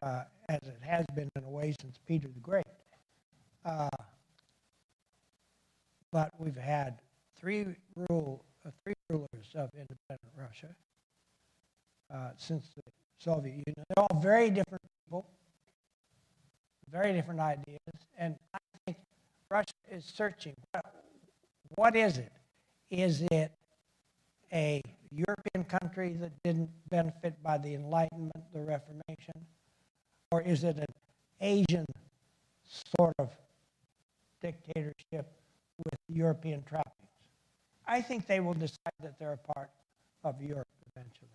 Speaker 5: now, as it has been in a way since Peter the Great. But we've had three three rulers of independent Russia since the Soviet Union. They're all very different people, very different ideas, and I think Russia is searching. What is it? Is it a European country that didn't benefit by the Enlightenment, the Reformation? Or is it an Asian sort of dictatorship with European trappings? I think they will decide that they're a part of Europe eventually.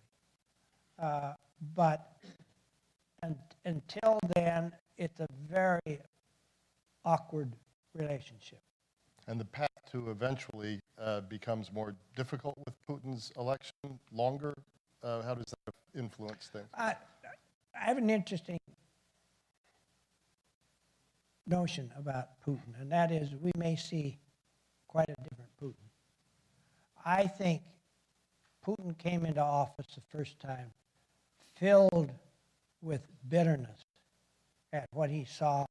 Speaker 5: But until then, it's a very awkward relationship.
Speaker 1: And the path to eventually becomes more difficult with Putin's election, longer? How does that influence things?
Speaker 5: I have an interesting notion about Putin, and that is we may see quite a different Putin. I think Putin came into office the first time filled with bitterness at what he saw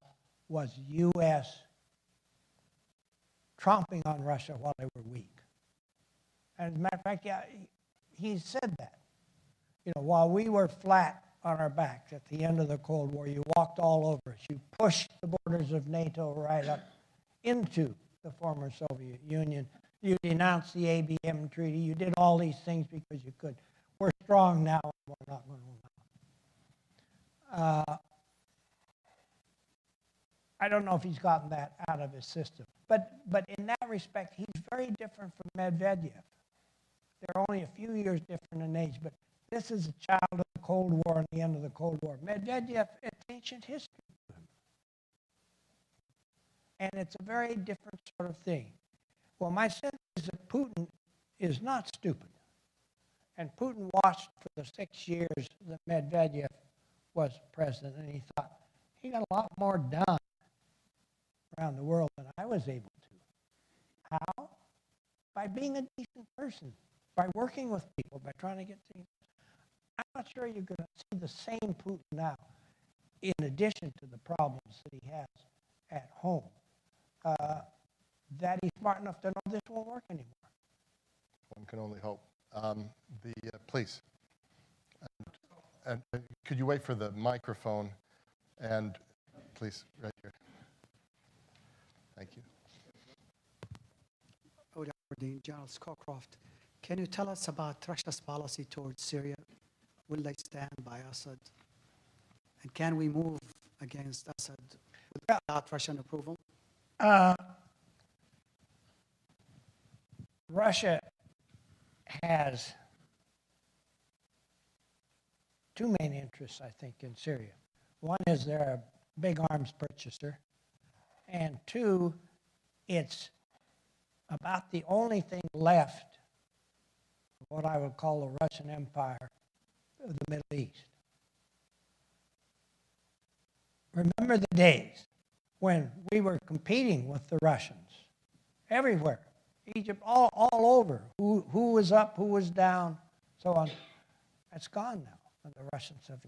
Speaker 5: was U.S. tromping on Russia while they were weak. And as a matter of fact, yeah, he said that. You know, while we were flat on our backs at the end of the Cold War, you walked all over us. You pushed the borders of NATO right up into the former Soviet Union. You denounced the ABM Treaty. You did all these things because you could. We're strong now, and we're not going to allow. I don't know if he's gotten that out of his system. But in that respect, he's very different from Medvedev. They're only a few years different in age, but this is a child of the Cold War and the end of the Cold War. Medvedev, it's ancient history to him. And it's a very different sort of thing. Well, my sense is that Putin is not stupid. And Putin watched for the 6 years that Medvedev was president, and he thought, he got a lot more done around the world than I was able to. How? By being a decent person, by working with people, by trying to get things. I'm not sure you're going to see the same Putin now, in addition to the problems that he has at home, that he's smart enough to know this won't work anymore.
Speaker 1: One can only hope. Please. And could you wait for the microphone? And please, right here. Thank you.
Speaker 6: General Scowcroft, can you tell us about Russia's policy towards Syria? Will they stand by Assad? And can we move against Assad without Russian approval?
Speaker 5: Russia has two main interests, I think, in Syria. One is they're a big arms purchaser, and two, it's about the only thing left of what I would call the Russian Empire of the Middle East. Remember the days when we were competing with the Russians everywhere, Egypt, all over, who was up, who was down, so on. That's gone now, and the Russians have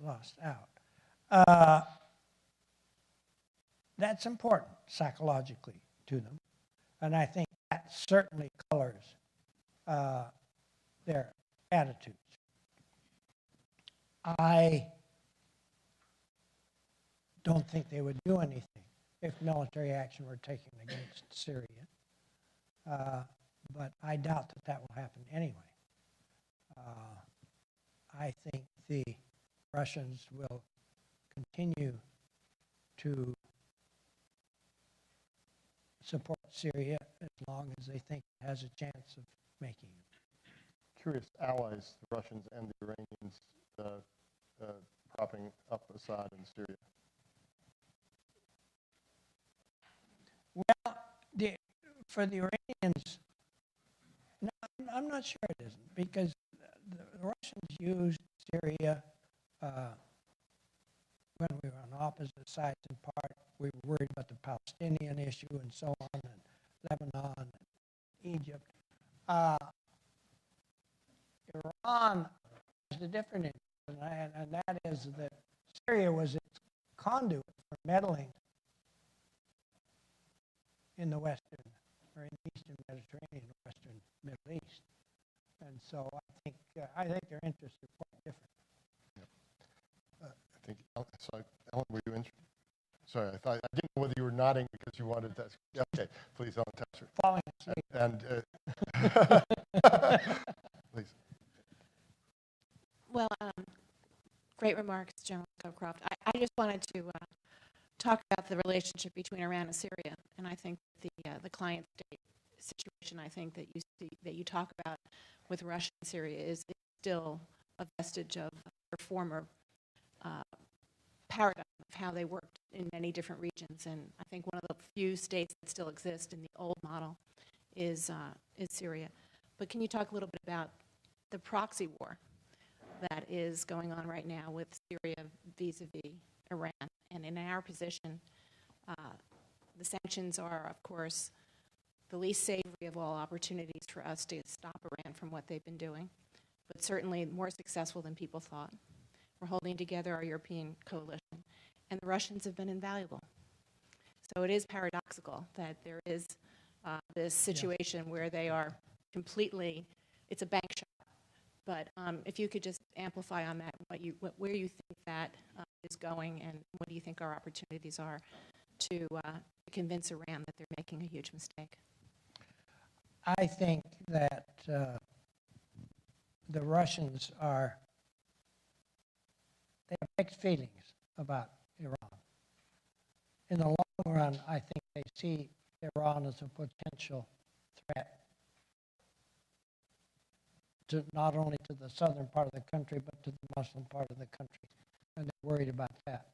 Speaker 5: lost out. That's important psychologically to them, and I think that certainly colors their attitudes. I don't think they would do anything if military action were taken against Syria, but I doubt that will happen anyway. I think the Russians will continue to support Syria as long as they think it has a chance of making it.
Speaker 1: Curious allies, the Russians and the Iranians, propping up Assad in Syria.
Speaker 5: Well, for the Iranians, no, I'm not sure it isn't, because the Russians used Syria when we were on opposite sides in part. We were worried about the Palestinian issue and so on, and Lebanon and Egypt. Iran has a different interest, and that is that Syria was its conduit for meddling in the Western or in the Eastern Mediterranean, Western Middle East. And so I think their interests are quite different.
Speaker 1: I think, sorry, Ellen, were you interested? Sorry, I didn't know whether you were nodding because you wanted to. Yeah, okay, please, Ellen Tesser.
Speaker 5: Falling asleep.
Speaker 1: And please.
Speaker 7: Well, great remarks, General Scowcroft. I just wanted to talk about the relationship between Iran and Syria, and I think the client state situation I think that you talk about with Russia and Syria is still a vestige of their former paradigm of how they worked in many different regions. And I think one of the few states that still exist in the old model is Syria. But can you talk a little bit about the proxy war that is going on right now with Syria vis-a-vis Iran? And in our position, the sanctions are, of course, the least savory of all opportunities for us to stop Iran from what they've been doing, but certainly more successful than people thought. We're holding together our European coalition, and the Russians have been invaluable. So it is paradoxical that there is this situation where they are completely, it's a bank shot. But if you could just amplify on that, where you think that is going, and what do you think our opportunities are to convince Iran that they're making a huge mistake?
Speaker 5: I think that the Russians they have mixed feelings about Iran. In the long run, I think they see Iran as a potential threat to not only to the southern part of the country, but to the Muslim part of the country, and they're worried about that.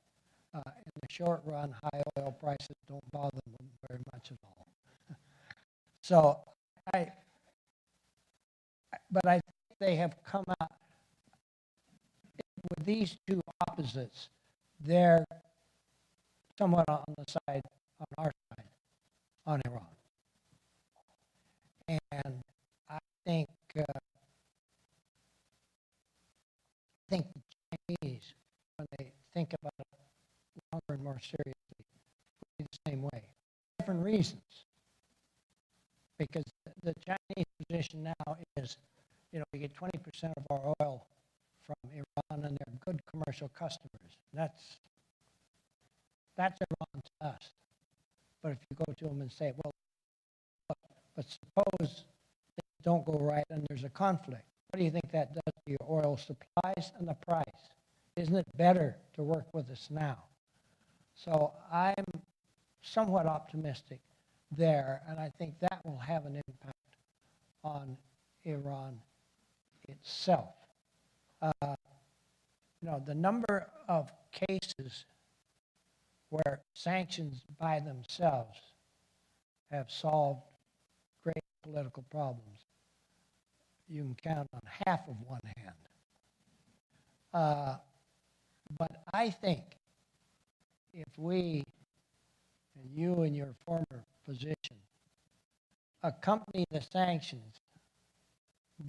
Speaker 5: In the short run, high oil prices don't bother them very much at all. So, but I think they have come out with these two opposites. They're somewhat on our side, on Iran. And I think the Chinese, when they think about it longer and more seriously, will be the same way. Different reasons. Because the Chinese position now is, we get 20% of our oil from Iran, and they're good commercial customers. That's Iran to us. But if you go to them and say, well, but suppose things don't go right and there's a conflict, what do you think that does to your oil supplies and the price? Isn't it better to work with us now? So I'm somewhat optimistic there, and I think that will have an impact on Iran itself. The number of cases where sanctions by themselves have solved great political problems, you can count on half of one hand. But I think if we, and you in your former position, accompany the sanctions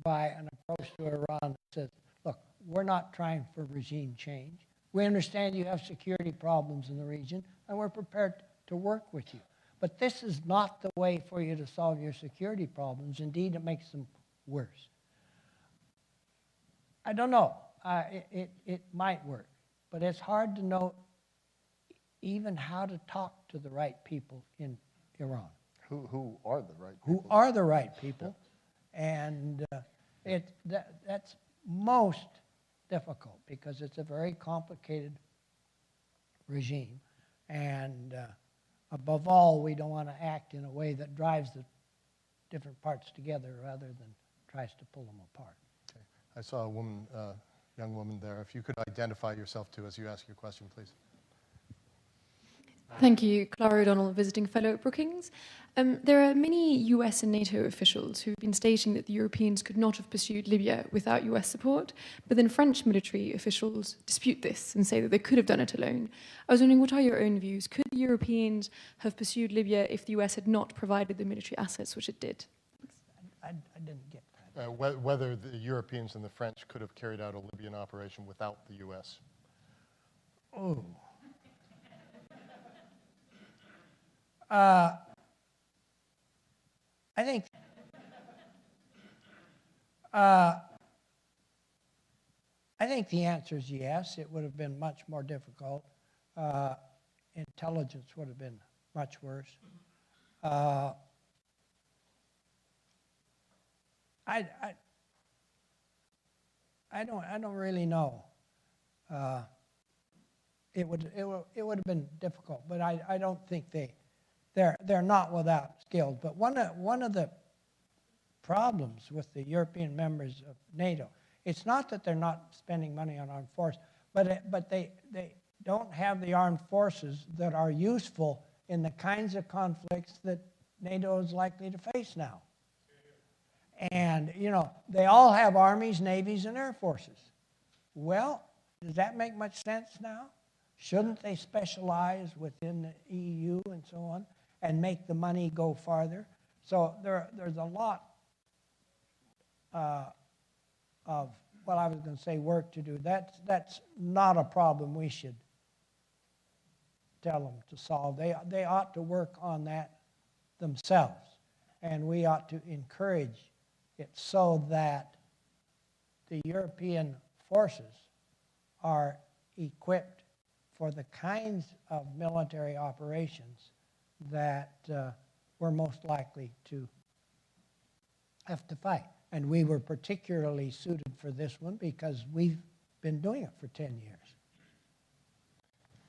Speaker 5: by an approach to Iran that says, look, we're not trying for regime change. We understand you have security problems in the region, and we're prepared to work with you. But this is not the way for you to solve your security problems. Indeed, it makes them worse. I don't know. It might work. But it's hard to know even how to talk to the right people in Iran.
Speaker 1: Who are the right people?
Speaker 5: Who are the right people. Yeah. And that's most difficult because it's a very complicated regime. And above all, we don't want to act in a way that drives the different parts together rather than tries to pull them apart.
Speaker 1: Okay. I saw a woman, young woman there. If you could identify yourself too as you ask your question, please.
Speaker 8: Thank you. Clara O'Donnell, visiting fellow at Brookings. There are many US and NATO officials who've been stating that the Europeans could not have pursued Libya without US support, but then French military officials dispute this and say that they could have done it alone. I was wondering, what are your own views? Could the Europeans have pursued Libya if the US had not provided the military assets which it did?
Speaker 5: I didn't get that.
Speaker 1: Whether the Europeans and the French could have carried out a Libyan operation without the US.
Speaker 5: Oh. I think I think the answer is yes. It would have been much more difficult. Intelligence would have been much worse. I don't really know. It would have been difficult, but I don't think they're not without skills. But one of the problems with the European members of NATO, it's not that they're not spending money on armed force, but they don't have the armed forces that are useful in the kinds of conflicts that NATO is likely to face now. And, you know, they all have armies, navies, and air forces. Well, does that make much sense now? Shouldn't they specialize within the EU and so on and make the money go farther? So there's a lot of what I was going to say work to do. That's not a problem we should tell them to solve. They ought to work on that themselves, and we ought to encourage it so that the European forces are equipped for the kinds of military operations that we're most likely to have to fight. And we were particularly suited for this one because we've been doing it for 10 years.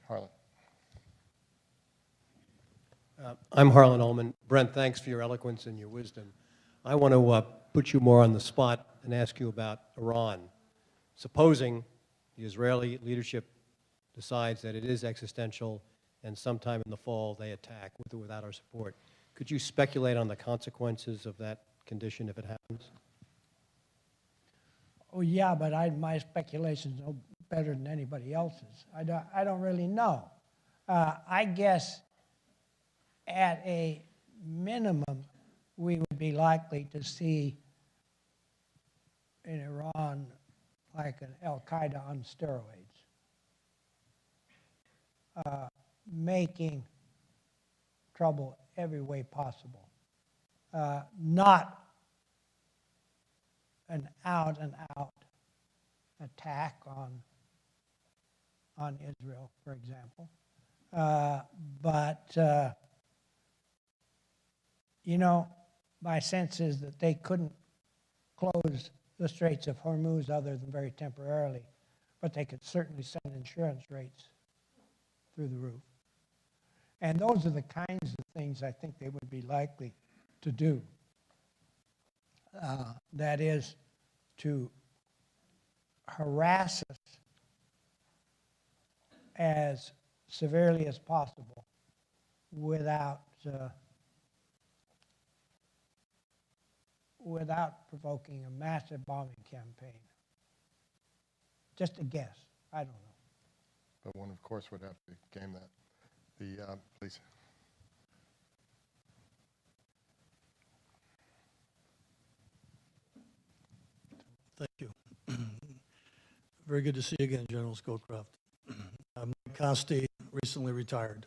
Speaker 1: Harlan.
Speaker 9: I'm Harlan Ullman. Brent, thanks for your eloquence and your wisdom. I want to put you more on the spot and ask you about Iran. Supposing the Israeli leadership decides that it is existential and sometime in the fall they attack with or without our support, could you speculate on the consequences of that condition if it happens?
Speaker 5: Oh, yeah, but my speculation's no better than anybody else's. I don't really know. I guess at a minimum, we would be likely to see in Iran like an Al-Qaeda on steroids, making trouble every way possible. Not an out-and-out attack on Israel, for example. But you know, my sense is that they couldn't close the Straits of Hormuz other than very temporarily, but they could certainly send insurance rates through the roof. And those are the kinds of things I think they would be likely to do. That is, to harass us as severely as possible without provoking a massive bombing campaign. Just a guess. I don't know.
Speaker 1: But one, of course, would have to game that. Please.
Speaker 10: Thank you. Very good to see you again, General Scowcroft. Mike Costi, recently retired.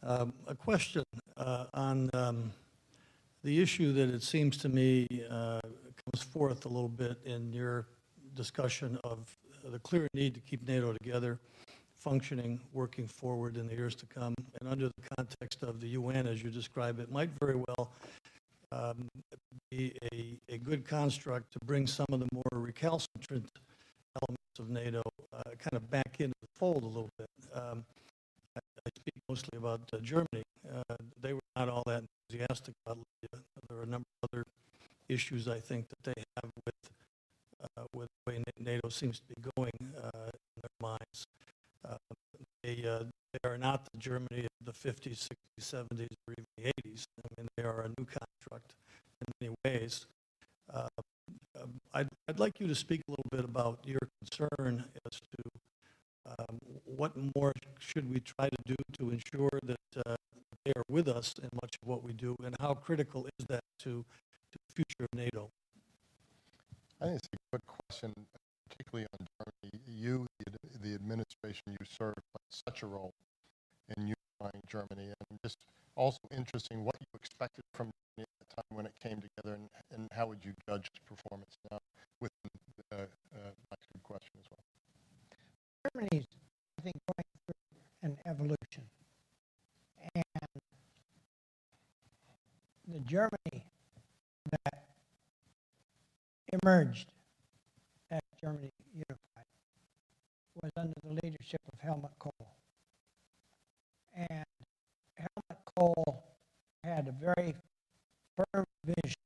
Speaker 10: A question on the issue that it seems to me comes forth a little bit in your discussion of the clear need to keep NATO together, functioning, working forward in the years to come, and under the context of the UN, as you describe it, might very well be a good construct to bring some of the more recalcitrant elements of NATO kind of back into the fold a little bit. I speak mostly about Germany. They were not all that enthusiastic about Libya. There are a number of other issues I think that they have with the way NATO seems to be going in their minds. They are not the Germany of the 50s, 60s, 70s, or even the 80s. I mean, they are a new construct in many ways. I'd like you to speak a little bit about your concern as to what more should we try to do to ensure that they are with us in much of what we do, and how critical is that to the future of NATO?
Speaker 1: I think it's a good question, particularly on Germany. You, the administration you served, played such a role in unifying Germany. And just also interesting what you expected from Germany at the time when it came together, and how would you judge its performance now within my question as well.
Speaker 5: Germany's, I think, going through an evolution. And the Germany that emerged as Germany unified was under the leadership of Helmut Kohl. And Helmut Kohl had a very firm vision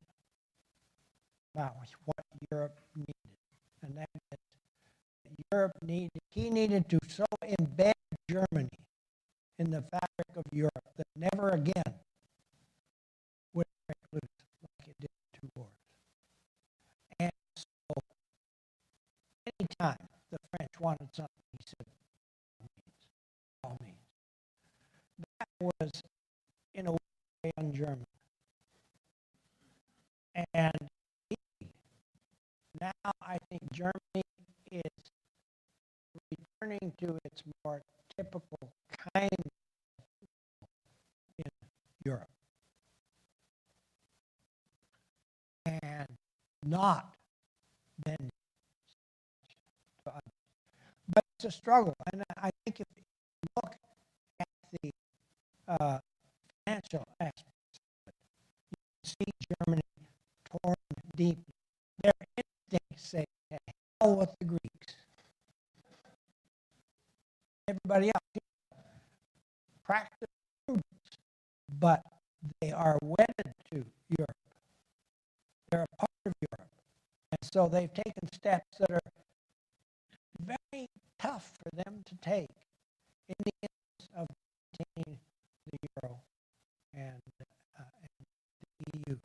Speaker 5: about what Europe needed. And that is that he needed to so embed Germany in the fabric of Europe that never again would it break loose like it did in 2 wars. And so, anytime the French wanted something, he said, by all means. That was, in a way, un-German. And now I think Germany is returning to its more typical kind in Europe. And not bending to others. But it's a struggle. And I think if you look at the financial aspects of it, you can see Germany torn deeply. Their instincts say, to hell with the Greeks. Everybody else, practice prudence, but they are wedded to Europe. They're a part of Europe. And so they've taken steps that are very tough for them to take in the interest of maintaining the euro and the EU.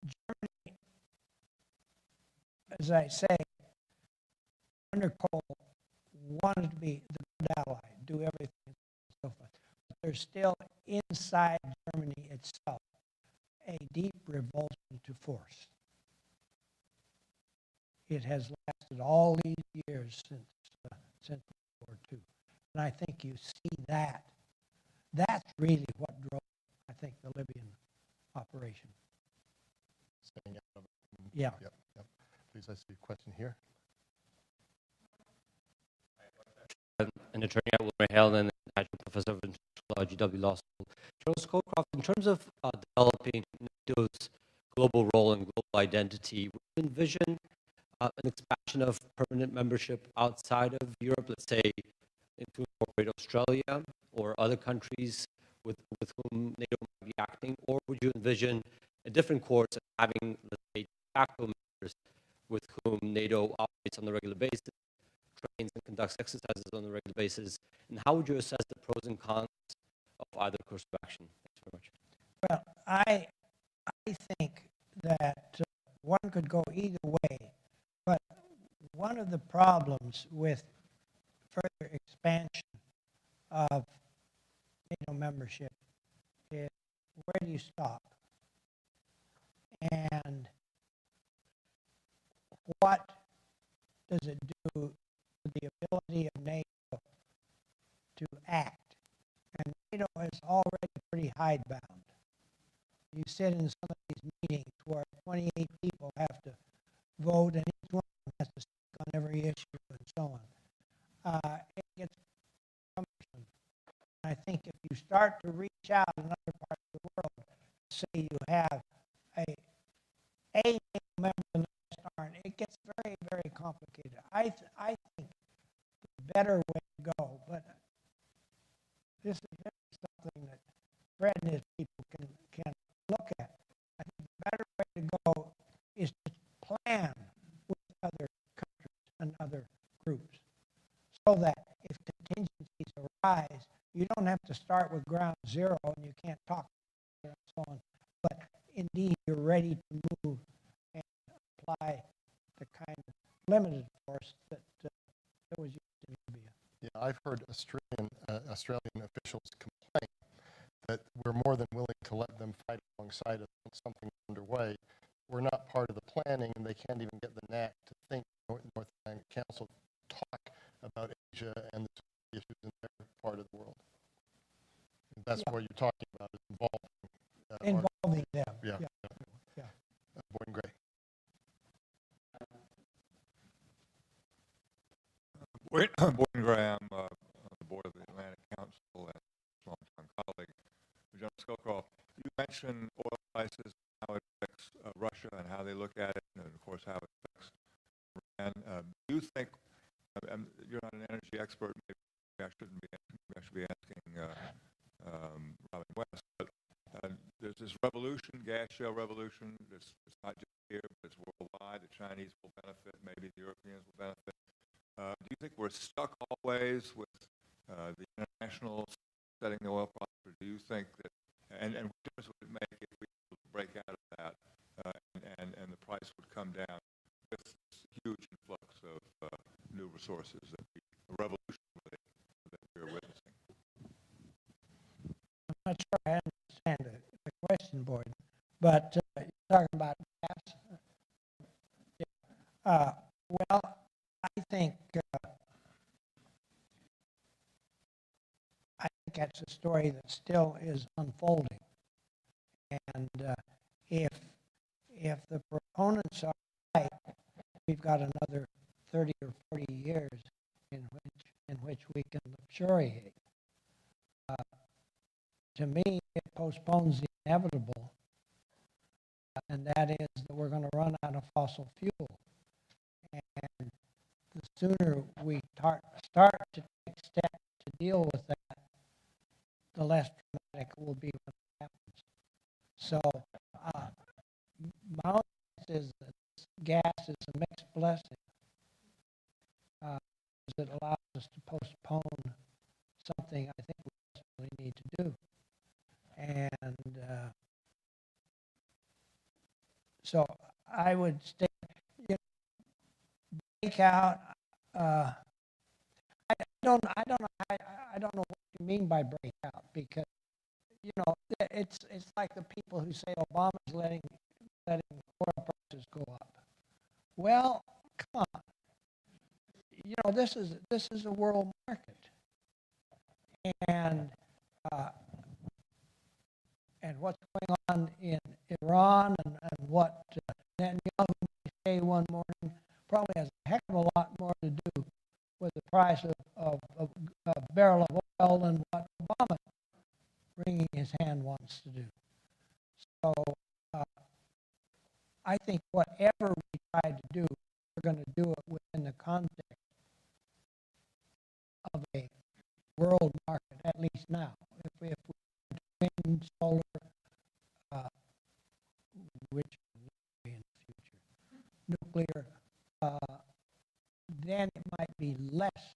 Speaker 5: Germany, as I say, under Kohl, wanted to be the good ally, do everything and so forth. But there's still inside Germany itself a deep revulsion to force. It has lasted all these years since World War II. And I think you see that. That's really what drove, I think, the Libyan operation.
Speaker 1: Staying out of it.
Speaker 5: Yeah.
Speaker 1: Yep. Please, I see a question here.
Speaker 11: An attorney at Wilmer Hale and an adjunct professor of international law at GW Law School. General Scowcroft, in terms of developing NATO's global role and global identity, would you envision an expansion of permanent membership outside of Europe, let's say, to incorporate Australia or other countries with whom NATO might be acting? Or would you envision a different course of having, let's say, de facto members with whom NATO operates on a regular basis, trains and conducts exercises on a regular basis? And how would you assess the pros and cons of either course of action? Thanks very much.
Speaker 5: Well, I think that one could go either way, but one of the problems with further expansion of NATO membership is, where do you stop? And what does it do to the ability of NATO to act? And NATO is already pretty hidebound. You sit in some of these meetings where 28 people have to vote, and each one has to speak on every issue and so on. It gets cumbersome. I think if you start to reach out in other parts of the world, say you have a NATO member and the rest aren't, it gets very, very complicated. I think the better way to go, but this is something that Fred and his people can look at. I think the better way to go is to plan with other countries and other groups, so that if contingencies arise, you don't have to start with ground zero and you can't talk and so on, but indeed you're ready to move and apply the kind of limited force that was used in Libya.
Speaker 1: Yeah, I've heard Australian officials complain that we're more than willing to let them fight alongside us when something underway. We're not part of the planning, and they can't even get the knack to think North Atlantic Council talk about Asia and the issues in their part of the world. that's what you're talking about, is involving.
Speaker 5: Involving them.
Speaker 1: Yeah.
Speaker 5: Yeah.
Speaker 1: Boyden Gray.
Speaker 12: Boyden Gray, I'm on the board of the Atlantic Council and a longtime colleague of General Scowcroft. You mentioned oil prices, how it affects Russia and how they look at it, and of course how it affects Iran. Do you think, you're not an energy expert, maybe I should be asking Robin West, but there's this revolution, gas shale revolution. It's not just here, but it's worldwide. The Chinese will benefit, maybe the Europeans will benefit. Do you think we're stuck always with the international setting the oil price, or do you think that, and what difference would it make if we break out of that and the price would come down with this huge influx of new resources, that a revolution that we're witnessing?
Speaker 5: I'm not sure I understand the question, Boyd, but you're talking about gas. Yeah. Well, I think that's a story that still is unfolding, and if the proponents are right, we've got another 30 or 40 years in which we can luxuriate. To me, it postpones the inevitable, and that is that we're going to run out of fossil fuel. And the sooner we start to take steps to deal with that, the less dramatic it will be when it happens. So my own sense is that this gas is a mixed blessing. It allows us to postpone something I think we desperately need to do. And so I would stay, break out. I don't know what you mean by breakout, because it's like the people who say Obama's letting oil prices go up. Well, come on. This is a world market, and what's going on in Iran and what Netanyahu may say one morning probably has a heck of a lot more to do with the price of a barrel of oil than what Obama wringing his hand wants to do. So I think whatever we try to do, we're going to do it within the context of a world market, at least now. If we wind, solar, which will be in the future, nuclear, then it might be less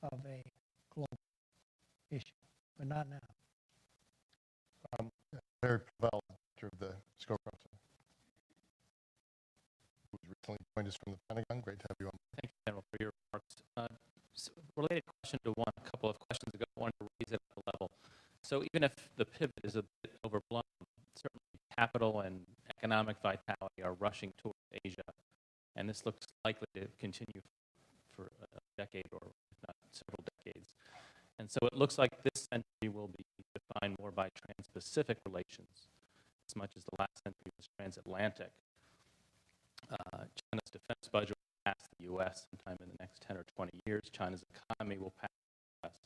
Speaker 5: of a global issue, but not now.
Speaker 1: Larry Pavel, director of the Scowcroft Center, who's recently joined us from the Pentagon. Great to have you on.
Speaker 2: Thank you, General, for your remarks. Related question to one, a couple of questions ago, I wanted to raise it at a level. So even if the pivot is a bit overblown, certainly capital and economic vitality are rushing toward Asia, and this looks likely to continue for a decade, or if not several decades. And so it looks like this century will be defined more by trans-Pacific relations, as much as the last century was transatlantic. China's defense budget will pass the U.S. sometime in the next 10 or 20 years. China's economy will pass the U.S.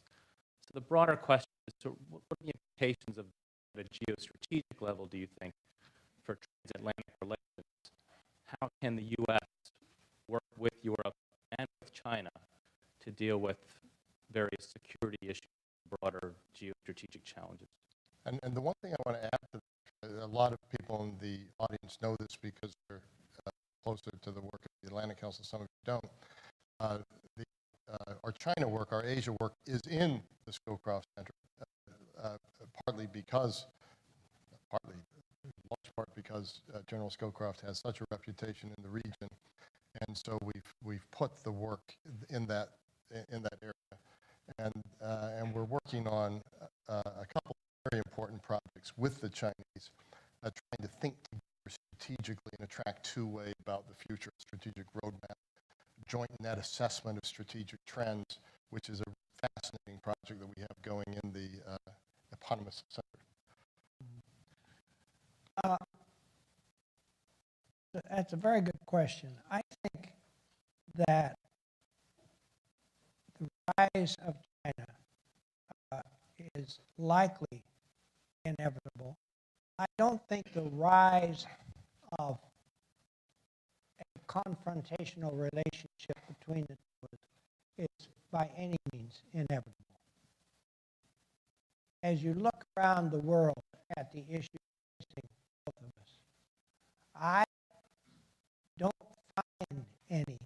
Speaker 2: So the broader question is, what are the implications of at a geostrategic level, do you think, for transatlantic relations? How can the U.S. work with Europe and with China to deal with various security issues, broader geostrategic challenges?
Speaker 1: And the one thing I want to add to that, a lot of people in the audience know this because they're closer to the work of the Atlantic Council, some of you don't. Our China work, our Asia work, is in the Scowcroft Center, large part because General Scowcroft has such a reputation in the region, and so we've put the work in that area, and we're working on a couple of very important projects with the Chinese, trying to think together strategically in a track two-way about the future strategic roadmap, joint net assessment of strategic trends, which is a fascinating project that we have going in the autonomous center?
Speaker 5: That's a very good question. I think that the rise of China is likely inevitable. I don't think the rise of a confrontational relationship between the two is by any means inevitable. As you look around the world at the issues facing both of us, I don't find any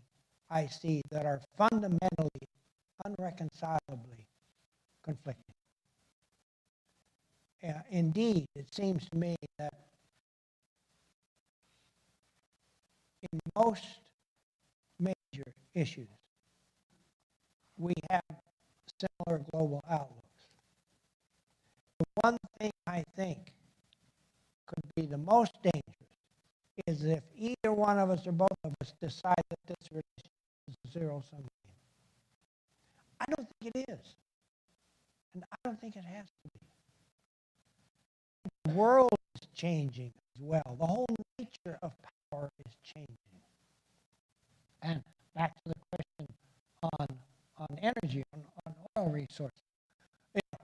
Speaker 5: I see that are fundamentally, unreconcilably conflicting. Indeed, it seems to me that in most major issues, we have similar global outlooks. The one thing I think could be the most dangerous is if either one of us or both of us decide that this relationship is a zero-sum game. I don't think it is. And I don't think it has to be. The world is changing as well. The whole nature of power is changing. And back to the question on energy, on oil resources.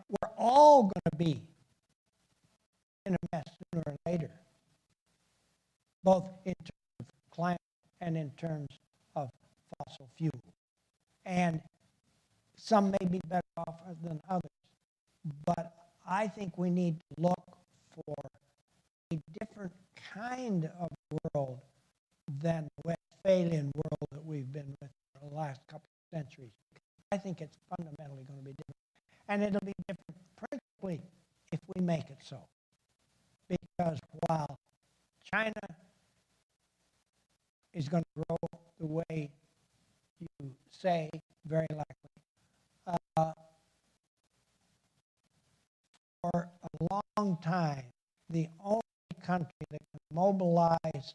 Speaker 5: We're all going to be in a mess sooner or later, both in terms of climate and in terms of fossil fuel. And some may be better off than others. But I think we need to look for a different kind of world than the Westphalian world that we've been with for the last couple of centuries. I think it's fundamentally going to be different. And it'll be different principally if we make it so. Because while China is going to grow the way you say, very likely, for a long time, the only country that can mobilize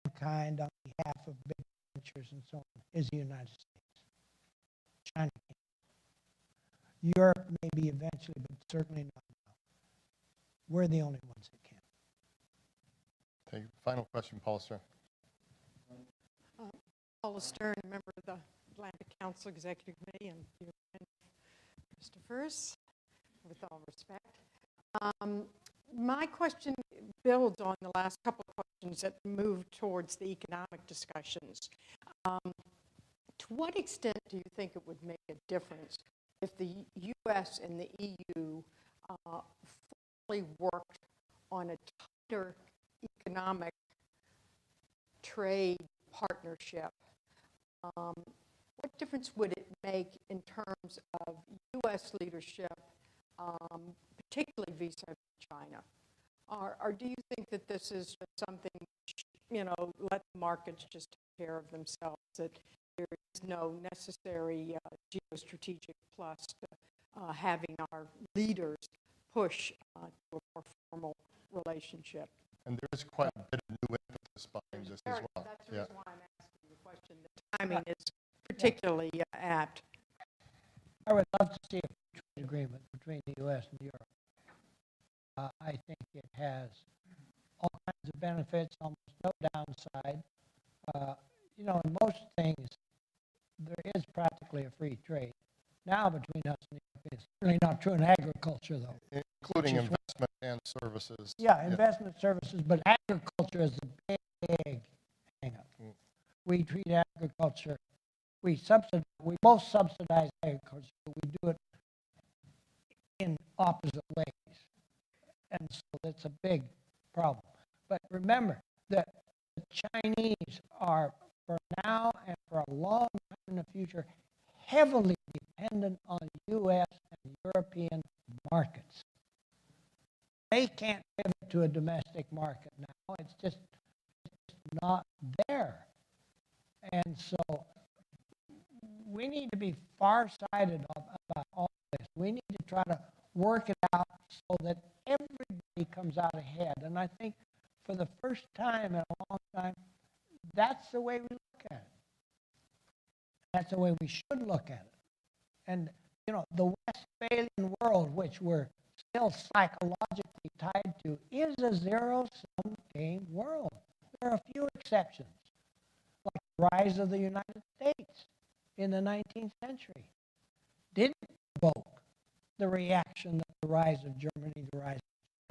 Speaker 5: mankind on behalf of big ventures and so on is the United States. China can't. Europe maybe eventually, but certainly not now. We're the only ones that can.
Speaker 1: Thank you. Final question, Paula Stern.
Speaker 13: Paula Stern, a member of the Atlantic Council Executive Committee, and your friend Christopher's, with all respect. My question builds on the last couple of questions that moved towards the economic discussions. To what extent do you think it would make a difference if the U.S. and the EU fully worked on a tighter economic trade partnership? What difference would it make in terms of U.S. leadership, particularly vis-a-vis China? Or do you think that this is just something, let the markets just take care of themselves, that there is no necessary geostrategic plus to having our leaders push to a more formal relationship?
Speaker 1: And there is quite a bit of new emphasis behind this as well.
Speaker 13: That's the reason why I'm asking the question. The timing is particularly apt.
Speaker 5: I would love to see a free trade agreement between the U.S. and Europe. I think it has all kinds of benefits, almost no downside. In most things, there is practically a free trade. Now between us and Europe, it's certainly not true in agriculture, though.
Speaker 1: Including investment and services.
Speaker 5: Yeah, investment services, but agriculture is a big hang-up. We treat agriculture, we both subsidize agriculture, but we do it in opposite ways. And so that's a big problem. But remember that the Chinese are, for now and for a long time in the future, heavily dependent on U.S. and European markets. They can't pivot to a domestic market now. It's just not there. And so we need to be far-sighted about all this. We need to try to work it out so that everybody comes out ahead. And I think for the first time in a long time, that's the way we look at it. That's the way we should look at it. And, the Westphalian world, which we're still psychologically tied to is a zero-sum game world. There are a few exceptions, like the rise of the United States in the 19th century. Didn't provoke the reaction that the rise of Germany, the rise of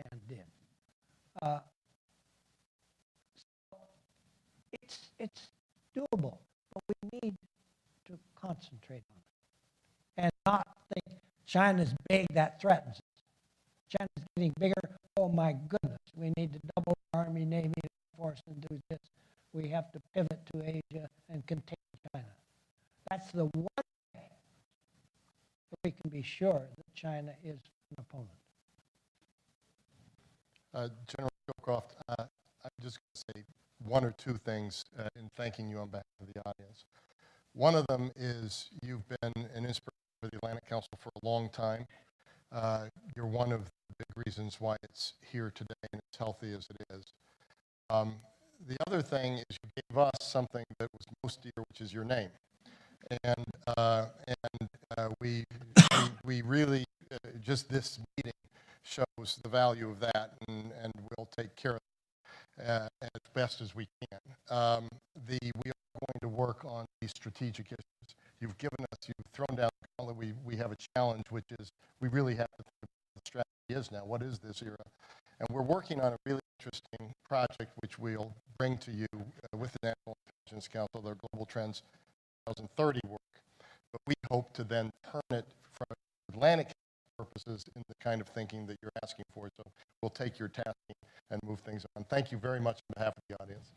Speaker 5: Japan did. So it's doable, but we need to concentrate on it and not think China's big, that threatens us. China's getting bigger, oh my goodness, we need to double our Army, Navy, and Air Force and do this. We have to pivot to Asia and contain China. That's the one way that we can be sure that China is an opponent.
Speaker 1: General Scowcroft, I'm just going to say one or two things in thanking you on behalf of the audience. One of them is you've been an inspiration for the Atlantic Council for a long time. You're one of the big reasons why it's here today and as healthy as it is. The other thing is you gave us something that was most dear, which is your name. And we really, just this meeting shows the value of that, and we'll take care of it as best as we can. We are going to work on these strategic issues. You've thrown down the gauntlet. We have a challenge, which is we really have to think about what the strategy is now. What is this era? And we're working on a really interesting project, which we'll bring to you with the National Intelligence Council, their Global Trends 2030 work. But we hope to then turn it from Atlantic purposes in the kind of thinking that you're asking for. So we'll take your tasking and move things on. Thank you very much on behalf of the audience.